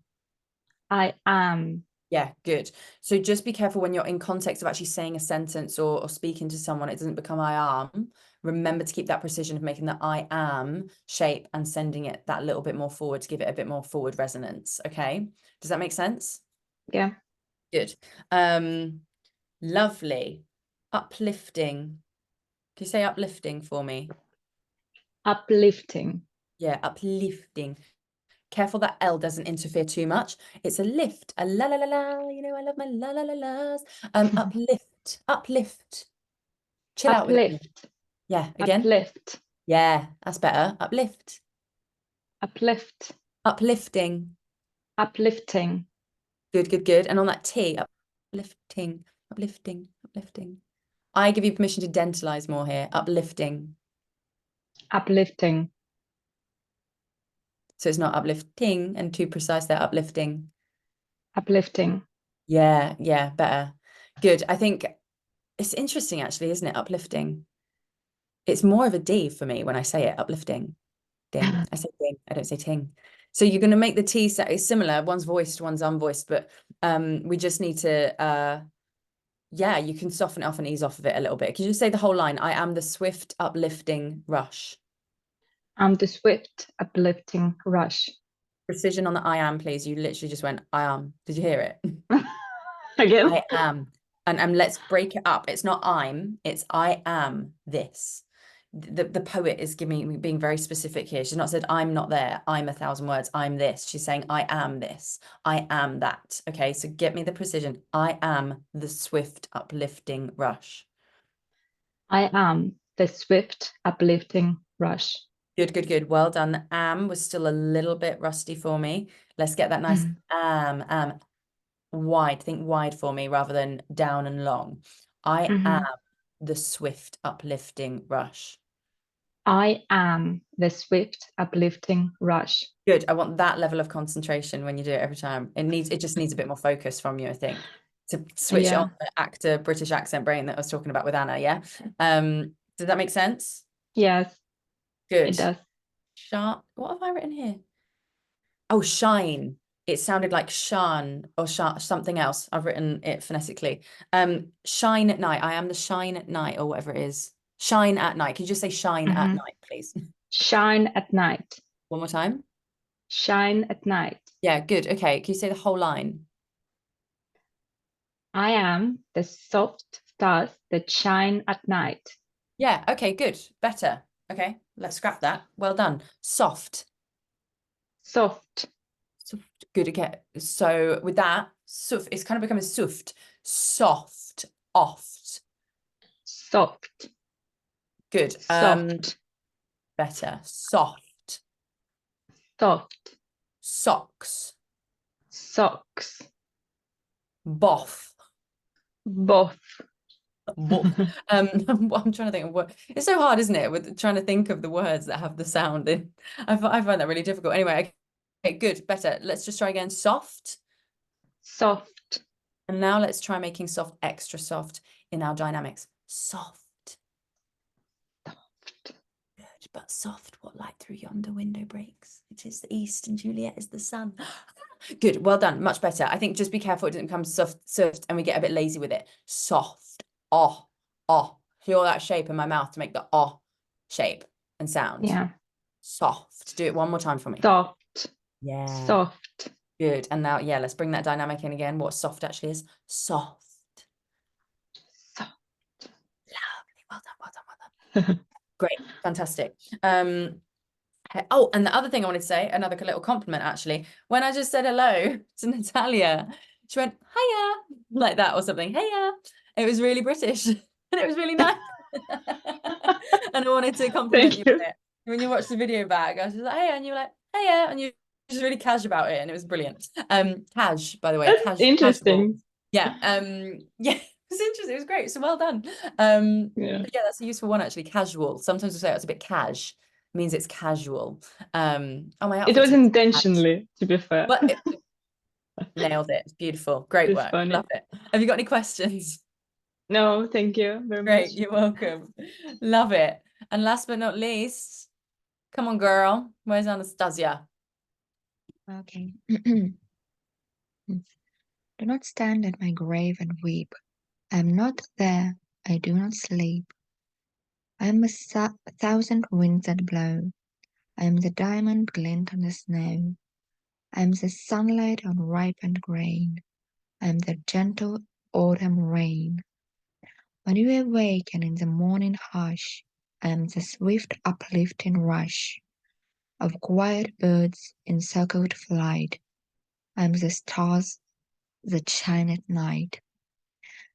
I am. Yeah, good. So just be careful when you're in context of actually saying a sentence or speaking to someone, it doesn't become I am. Remember to keep that precision of making the I am shape and sending it that little bit more forward to give it a bit more forward resonance. Okay. Does that make sense? Yeah. Good. Lovely. Uplifting. Can you say uplifting for me? Uplifting. Yeah, uplifting. Careful that L doesn't interfere too much. It's a lift, a la la la la. I love my la la la las. Uplift. Chill out with it. Uplift. Yeah, again. Uplift. Yeah, that's better. Uplift. Uplift. Uplifting. Uplifting. Good, good, good. And on that T, uplifting. I give you permission to dentalize more here. Uplifting. Uplifting. So it's not uplifting and too precise there. Uplifting. Uplifting. Yeah, better. Good. I think it's interesting actually, isn't it? Uplifting. It's more of a D for me when I say it. Uplifting. Ding. I say ding. I don't say ting. So you're going to make the T sound similar. One's voiced, one's unvoiced, but we just need to yeah, you can soften it off and ease off of it a little bit. Could you say the whole line? I am the swift uplifting rush. I'm the swift uplifting rush. Precision on the I am, please. You literally just went, I am. Did you hear it? Again. I am. And let's break it up. It's not I'm, it's I am this. The poet is being very specific here. She's not said, I'm not there. I'm 1,000 words. I'm this. She's saying, I am this. I am that. Okay, so get me the precision. I am the swift uplifting rush. I am the swift uplifting rush. Good, good, good. Well done. The am was still a little bit rusty for me. Let's get that nice am. Wide. Think wide for me rather than down and long. I am the swift uplifting rush. I am the swift uplifting rush. Good. I want that level of concentration when you do it every time. It just needs a bit more focus from you, I think. to switch it on Yeah, the actor British accent brain that I was talking about with Anna. Yeah. Does that make sense? yes, Good. it does. Sharp. What have I written here? Oh, shine. It sounded like Shan or something else. I've written it phonetically. Shine at night. I am the shine at night, or whatever it is. Shine at night. Can you just say shine at Mhm. night, please? Shine at night. One more time. Shine at night. Yeah, good. Okay. Can you say the whole line? I am the soft stars that shine at night. Yeah. Okay, good. Better. Okay, let's scrap that. Well done. Soft. Soft. Soft. Good again. So with that, it's kind of becoming soft. Soft. Oft. Soft. Good. Soft. Better. Soft. Soft. Socks. Socks. Boff. Both. Boff. I'm trying to think of what it's so hard, isn't it? With trying to think of the words that have the sound in. I find that really difficult. Anyway, okay, good, better. Let's just try again. Soft. Soft. And now let's try making soft extra soft in our dynamics. Soft. Good, but soft, what light through yonder window breaks? It is the east and Juliet is the sun. Good, well done, much better. I think just be careful it doesn't become soft and we get a bit lazy with it. Soft. Oh, oh. Feel that shape in my mouth to make the oh shape and sound. Yeah. Soft. Do it one more time for me. Soft. Yeah. Soft. Good. And now, yeah, let's bring that dynamic in again. What soft actually is. Soft. Soft. Lovely. Well done, well done, well done. Great. Fantastic. Oh, and the other thing I wanted to say, another little compliment actually, when I just said hello to Natalia, she went, hiya, like that or something, hiya. It was really British and it was really nice. And I wanted to compliment you Thank you. on it. When you watch the video back, I was just like, hiya, and you were like, hiya, and you were just really cash about it and it was brilliant. Cash, by the way, That's casual. interesting. Yeah, yeah, it was interesting. It was great. So well done. Yeah. But yeah, that's a useful one actually. Casual. Sometimes we say it's a bit cash. Means it's casual. Oh, my It outfit's was a bit intentionally, to be fair. but nailed it. It's beautiful. Great It's work. funny. Love it. Have you got any questions? No, thank you very much. Great. You're welcome. Love it. And last but not least, come on, girl. Where's Anastasia? Okay. Do not stand at my grave and weep. I am not there. I do not sleep. I am a thousand winds that blow. I am the diamond glint on the snow. I am the sunlight on ripened grain. I am the gentle autumn rain. When you awaken in the morning hush, I am the swift uplifting rush of quiet birds in circled flight. I am the stars that shine at night.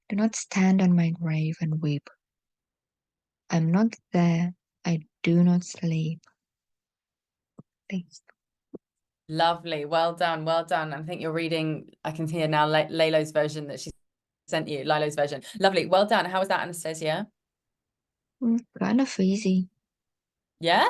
Do not stand on my grave and weep. I am not there. I do not sleep. Thanks. Lovely. Well done. Well done. I think you're reading, I can hear now Laylo's version that she sent you, Lilo's version. Lovely. Well done. How was that, Anastasia? Kind of easy. Yeah?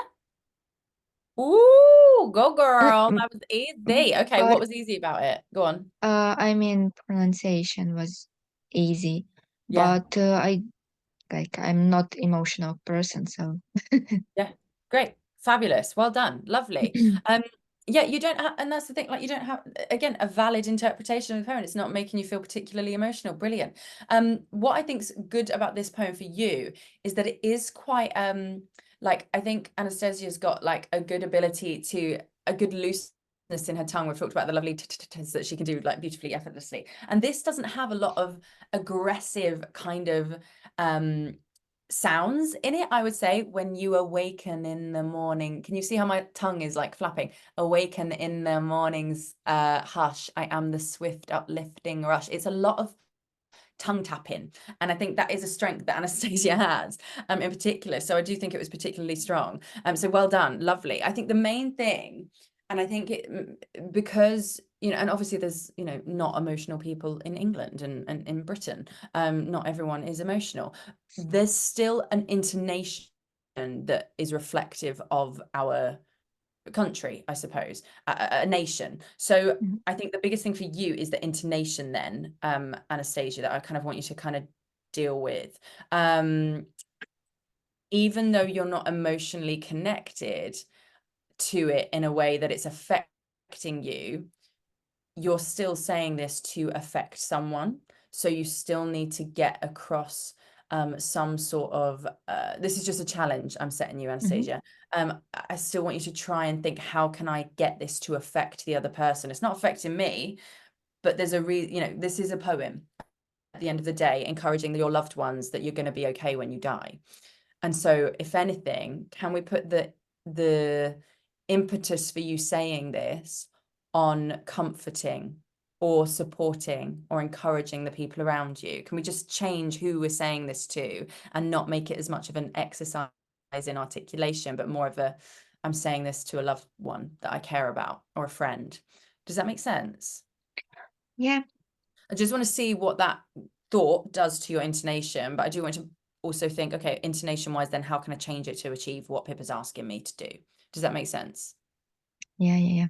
Ooh, go girl. Mm, That was easy. Okay, what But was easy about it? Go on. I mean, pronunciation was easy. Yeah. But I'm not emotional person, so Yeah. Great. Fabulous. Well done. Lovely. Yeah, you don't have, and that's the thing, like you don't have, again, a valid interpretation of the poem. It's not making you feel particularly emotional. Brilliant. What I think's good about this poem for you is that it is quite like I think Anastasia's got like a good ability to a good looseness in her tongue. We've talked about the lovely t-t-t-s that she can do like beautifully, effortlessly. And this doesn't have a lot of aggressive kind of sounds in it, I would say. When you awaken in the morning, can you see how my tongue is like flapping? Awaken in the morning's hush, I am the swift uplifting rush. It's a lot of tongue tapping, and I think that is a strength that Anastasia has in particular. So I do think it was particularly strong. So well done. Lovely. I think the main thing, and I think it because and obviously there's not emotional people in England and in Britain. Not everyone is emotional. There's still an intonation that is reflective of our country, I suppose, a nation. So Mhm. I think the biggest thing for you is the intonation then, Anastasia, that I kind of want you to kind of deal with. Even though you're not emotionally connected to it in a way that it's affecting you, you're still saying this to affect someone. So you still need to get across some sort of, this is just a challenge I'm setting you, Anastasia. I still want you to try and think, how can I get this to affect the other person? It's not affecting me, but there's a this is a poem at the end of the day, encouraging your loved ones that you're going to be okay when you die. And so if anything, can we put the impetus for you saying this on comforting or supporting or encouraging the people around you? Can we just change who we're saying this to and not make it as much of an exercise in articulation, but more of a, I'm saying this to a loved one that I care about or a friend? Does that make sense? Yeah. I just want to see what that thought does to your intonation, but I do want to also think, okay, intonation wise, then how can I change it to achieve what Pippa's asking me to do? Does that make sense? Yeah.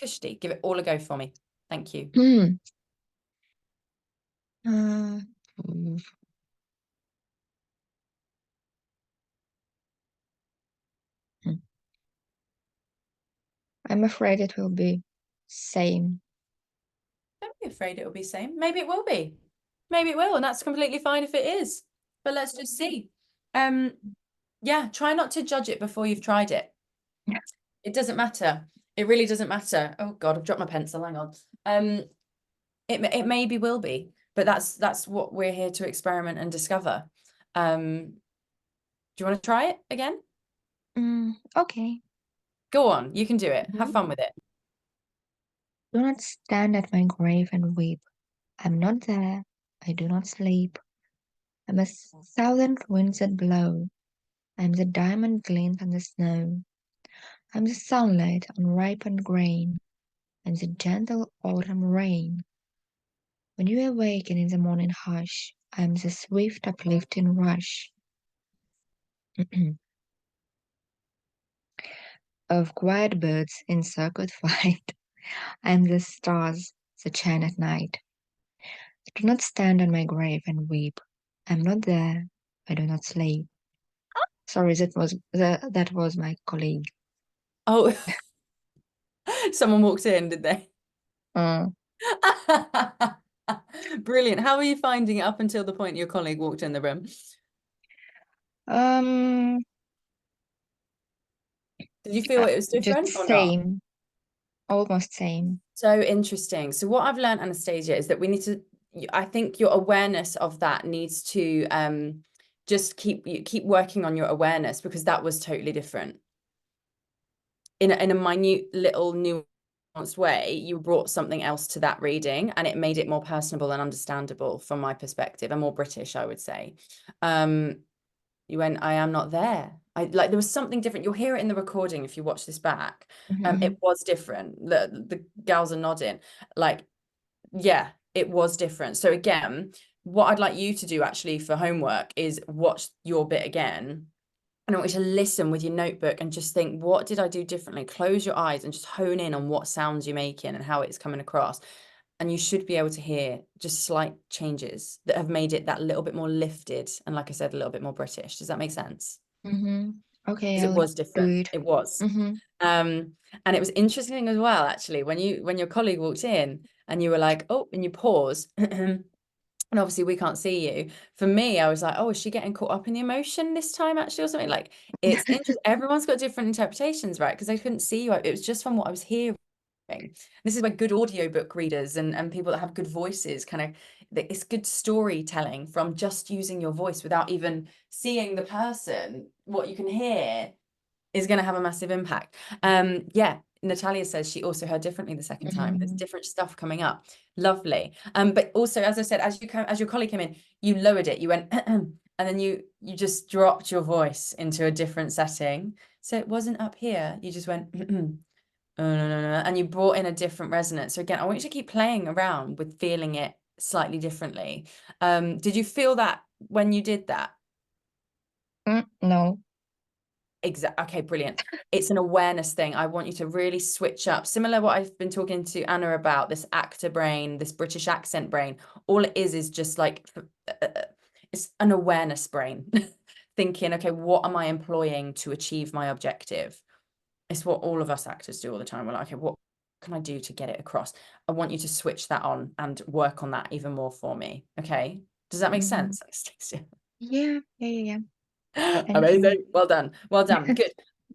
Kushti, give it all a go for me. Thank you. Uh, I'm afraid it will be same. Don't be afraid it will be same. Maybe it will be. Maybe it will, and that's completely fine if it is. But let's just see. Yeah, try not to judge it before you've tried it. Yeah. It doesn't matter. It really doesn't matter. Oh God, I've dropped my pencil. Hang on. It maybe will be, but that's what we're here to experiment and discover. Do you want to try it again? Okay. Go on, you can do it. Have fun with it. Do not stand at my grave and weep. I'm not there. I do not sleep. I'm a thousand winds that blow. I'm the diamond gleams on the snow. I'm the sunlight on ripened grain. I'm the gentle autumn rain. When you awaken in the morning hush, I'm the swift uplifting rush of quiet birds in circuit flight. I'm the stars that shine at night. Do not stand on my grave and weep. I'm not there. I do not sleep. Sorry, that was my colleague. Oh, someone walked in, did they? Brilliant. How are you finding it up until the point your colleague walked in the room? Did you feel it was different Just or not? same, almost same. So interesting. So what I've learned, Anastasia, is that we need to, I think your awareness of that needs to just keep working on your awareness, because that was totally different. In a minute little nuanced way, you brought something else to that reading and it made it more personable and understandable from my perspective, and more British, I would say. You went, I am not there. There was something different. You'll hear it in the recording if you watch this back. It was different. The gals are nodding. Yeah, it was different. So again, what I'd like you to do actually for homework is watch your bit again. And I want you to listen with your notebook and just think, what did I do differently? Close your eyes and just hone in on what sounds you're making and how it's coming across. And you should be able to hear just slight changes that have made it that little bit more lifted. And like I said, a little bit more British. Does that make sense? Okay, Because it was different. It was. And it was interesting as well, actually, when your colleague walked in and you were like, oh, and you pause. And obviously we can't see you. For me, I was like, oh, is she getting caught up in the emotion this time actually or something? Like, it's interesting. Everyone's got different interpretations, right? Because I couldn't see you. It was just from what I was hearing. This is where good audiobook readers and people that have good voices it's good storytelling from just using your voice without even seeing the person. What you can hear is going to have a massive impact. Yeah, Natalia says she also heard differently the second time. There's different stuff coming up. Lovely. But also, as I said, as your colleague came in, you lowered it. You went, and then you just dropped your voice into a different setting. So it wasn't up here. You just went, and you brought in a different resonance. So again, I want you to keep playing around with feeling it slightly differently. Did you feel that when you did that? No. Exactly. Okay, brilliant. It's an awareness thing. I want you to really switch up. Similar what I've been talking to Anna about, this actor brain, this British accent brain. All it is just like, it's an awareness brain. Thinking, okay, what am I employing to achieve my objective? It's what all of us actors do all the time. We're like, okay, what can I do to get it across? I want you to switch that on and work on that even more for me. Okay. Does that make sense? Yeah. Thank you. Amazing. Well done. Well done. Good.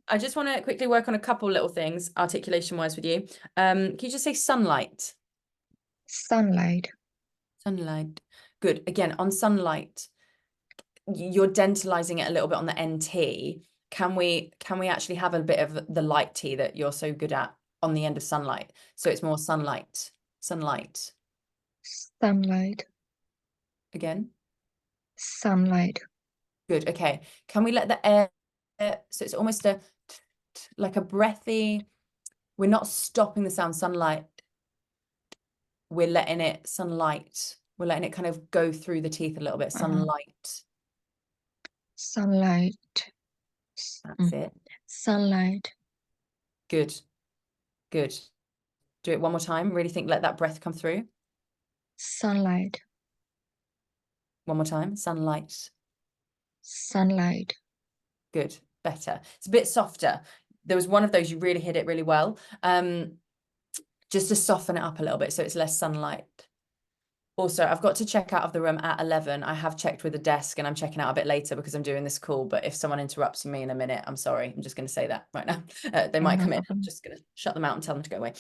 I just want to quickly work on a couple little things articulation wise with you. Can you just say sunlight? Sunlight. Sunlight. Good. Again, on sunlight, you're dentalizing it a little bit on the NT. Can we actually have a bit of the light T that you're so good at on the end of sunlight? So it's more sunlight. Sunlight. Sunlight. Again. Sunlight. Good. Okay. Can we let the air, so it's almost like a breathy, we're not stopping the sound sunlight. We're letting it sunlight. We're letting it kind of go through the teeth a little bit. Sunlight. Sunlight. That's it. Sunlight. Good. Good. Do it one more time. Really think, let that breath come through. Sunlight. One more time. Sunlight. Sunlight. Good. Better. It's a bit softer. There was one of those, you really hit it really well. Just to soften it up a little bit so it's less sunlight. Also, I've got to check out of the room at 11. I have checked with the desk and I'm checking out a bit later because I'm doing this call. But if someone interrupts me in a minute, I'm sorry. I'm just going to say that right now. They might come in. I'm just going to shut them out and tell them to go away.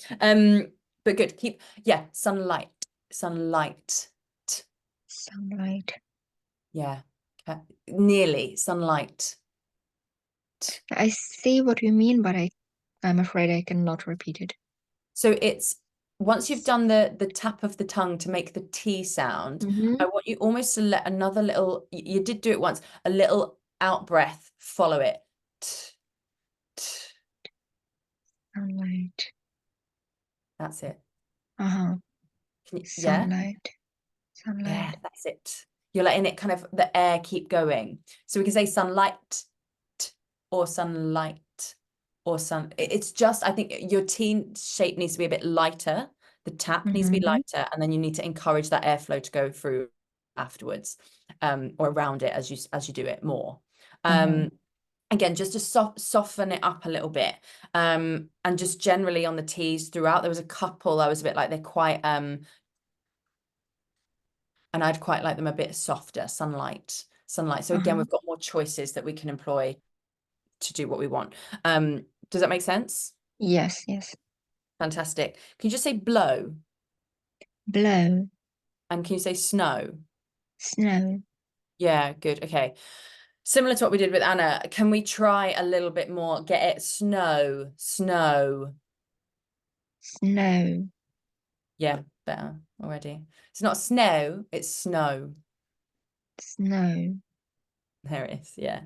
But good. Keep, yeah, sunlight. Sunlight. Sunlight. Yeah. Nearly. Sunlight. I see what you mean, but I'm afraid I cannot repeat it. So it's, once you've done the tap of the tongue to make the T sound, I want you almost to let another little, you did do it once, a little out breath, follow it. Sunlight. That's it. Yeah. Sunlight. Sunlight. Yeah, that's it. You're letting it kind of, the air keep going. So we can say sunlight or sunlight or sun. It's just, I think your T shape needs to be a bit lighter. The tap needs to be lighter, and then you need to encourage that airflow to go through afterwards, or around it as you do it more. Again, just to soften it up a little bit, and just generally on the T's throughout. There was a couple I was a bit like, they're quite and I'd quite like them a bit softer. Sunlight. So again, we've got more choices that we can employ to do what we want. Does that make sense? Yes. Fantastic. Can you just say blow? Blow. And can you say snow? Snow. Yeah, good. Okay. Similar to what we did with Anna, can we try a little bit more? Get it? Snow. Snow. Snow. Yeah, better already. It's not snow, it's snow. Snow. There it is. Yeah.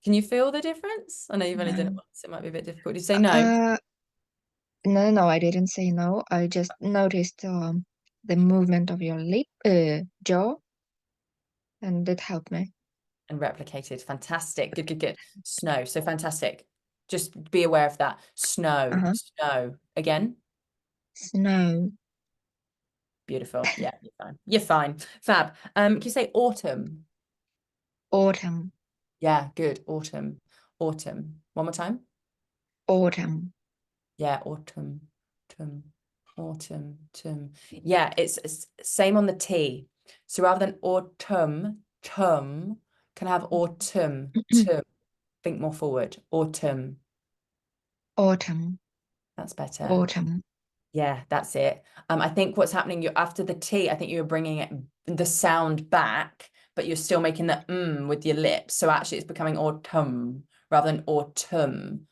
Can you feel the difference? I know you've only done it once. It might be a bit difficult. Did you say no? No, I didn't say no. I just noticed the movement of your jaw, and it helped me. And replicated. Fantastic. Good. Snow. So fantastic. Just be aware of that. Snow. Snow. Again. Snow. Beautiful. Yeah, you're fine. You're fine. Fab. Can you say autumn? Autumn. Yeah, good. Autumn. Autumn. One more time. Autumn. Yeah, autumn. Autumn. Yeah, it's same on the T. So rather than autumn, can I have autumn? Think more forward. Autumn. Autumn. That's better. Autumn. Yeah, that's it. I think what's happening, you're after the T, I think you're bringing it, the sound back, but you're still making the with your lips. So actually it's becoming autumn rather than autumn.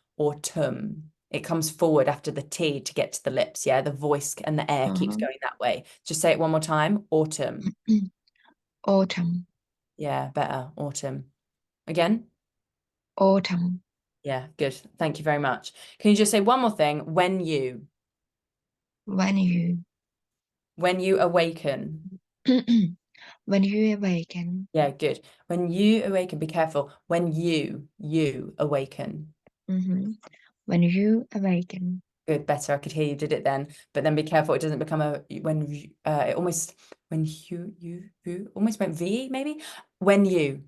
It comes forward after the T to get to the lips. Yeah, the voice and the air keeps going that way. Just say it one more time. Autumn. Autumn. Yeah, better. Autumn. Again. Autumn. Yeah, good. Thank you very much. Can you just say one more thing? When you When you awaken. When you awaken. Yeah, good. When you awaken, be careful. When you awaken. When you awaken. Good, better. I could hear you did it then, but then be careful it doesn't become a it almost when you almost went V maybe. When you.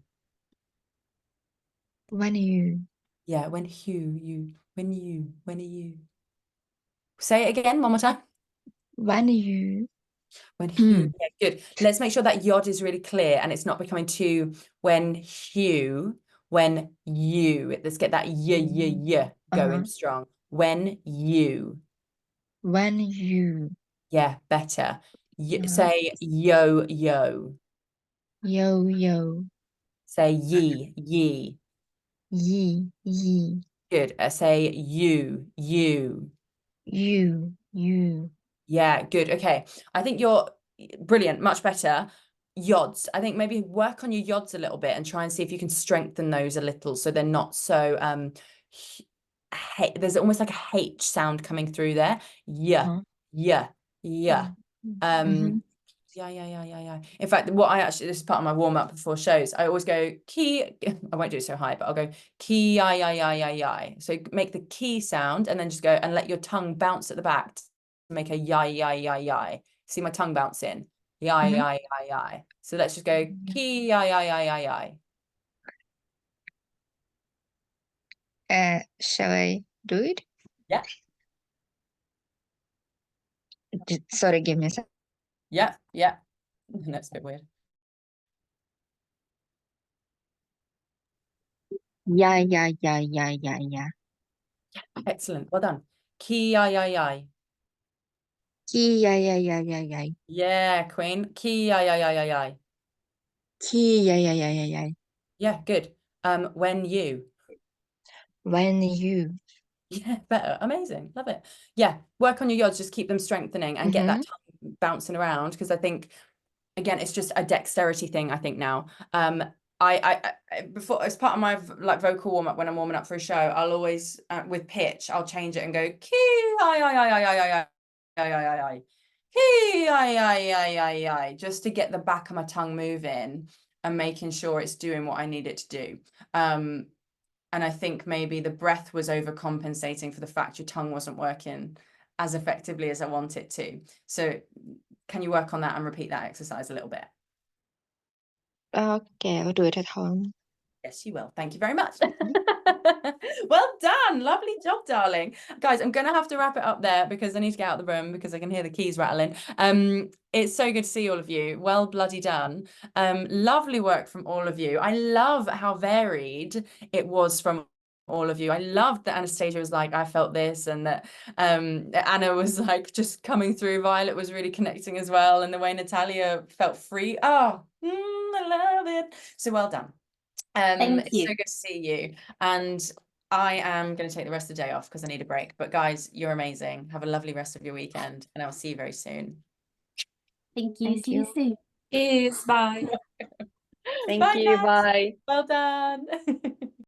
When you. Yeah, when you when you. Say it again one more time. When you. When you. Yeah, good. Let's make sure that yod is really clear and it's not becoming too when you. Let's get that y going strong. When you. When you. Yeah, better. Say yo. Yo, yo. Say ye. Ye. Good. Say you. You. Yeah, good. Okay. I think you're brilliant. Much better. Yods. I think maybe work on your yods a little bit and try and see if you can strengthen those a little so they're not so there's almost like a H sound coming through there. Yeah. Yeah. Yeah. Yeah. In fact, what I actually, this is part of my warm up before shows, I always go key. I won't do it so high, but I'll go key, yeah. So make the key sound and then just go and let your tongue bounce at the back to make a yeah. See my tongue bounce in. Yeah. So let's just go key, yeah. Shall I do it? Yeah. Sorry, give me a second. Yeah. That's a bit weird. Yeah. Excellent. Well done. Key, yeah. Key, yeah. Yeah, Queen. Key, yeah. Key, yeah. Yeah, good. When you. When you. Yeah, better. Amazing. Love it. Yeah, work on your yods, just keep them strengthening and get that tongue bouncing around because I think again it's just a dexterity thing I think now. I before as part of my like vocal warm up when I'm warming up for a show, I'll always with pitch, I'll change it and go key I key I just to get the back of my tongue moving and making sure it's doing what I need it to do. And I think maybe the breath was overcompensating for the fact your tongue wasn't working as effectively as I want it to. So can you work on that and repeat that exercise a little bit? Okay, I'll do it at home. Yes, you will. Thank you very much. Well done. Lovely job, darling. Guys, I'm going to have to wrap it up there because I need to get out of the room because I can hear the keys rattling. It's so good to see all of you. Well bloody done. Lovely work from all of you. I love how varied it was from all of you. I loved that Anastasia was like, I felt this, and that Anna was like just coming through. Violet was really connecting as well, and the way Natalia felt free. Oh, I love it. So well done. Thank It's you. so good to see you, and I am going to take the rest of the day off because I need a break. But guys, you're amazing. Have a lovely rest of your weekend, and I'll see you very soon. Thank you. Thank See you you. soon. Cheers. Bye. Thank Bye, you. guys. Bye. Well done.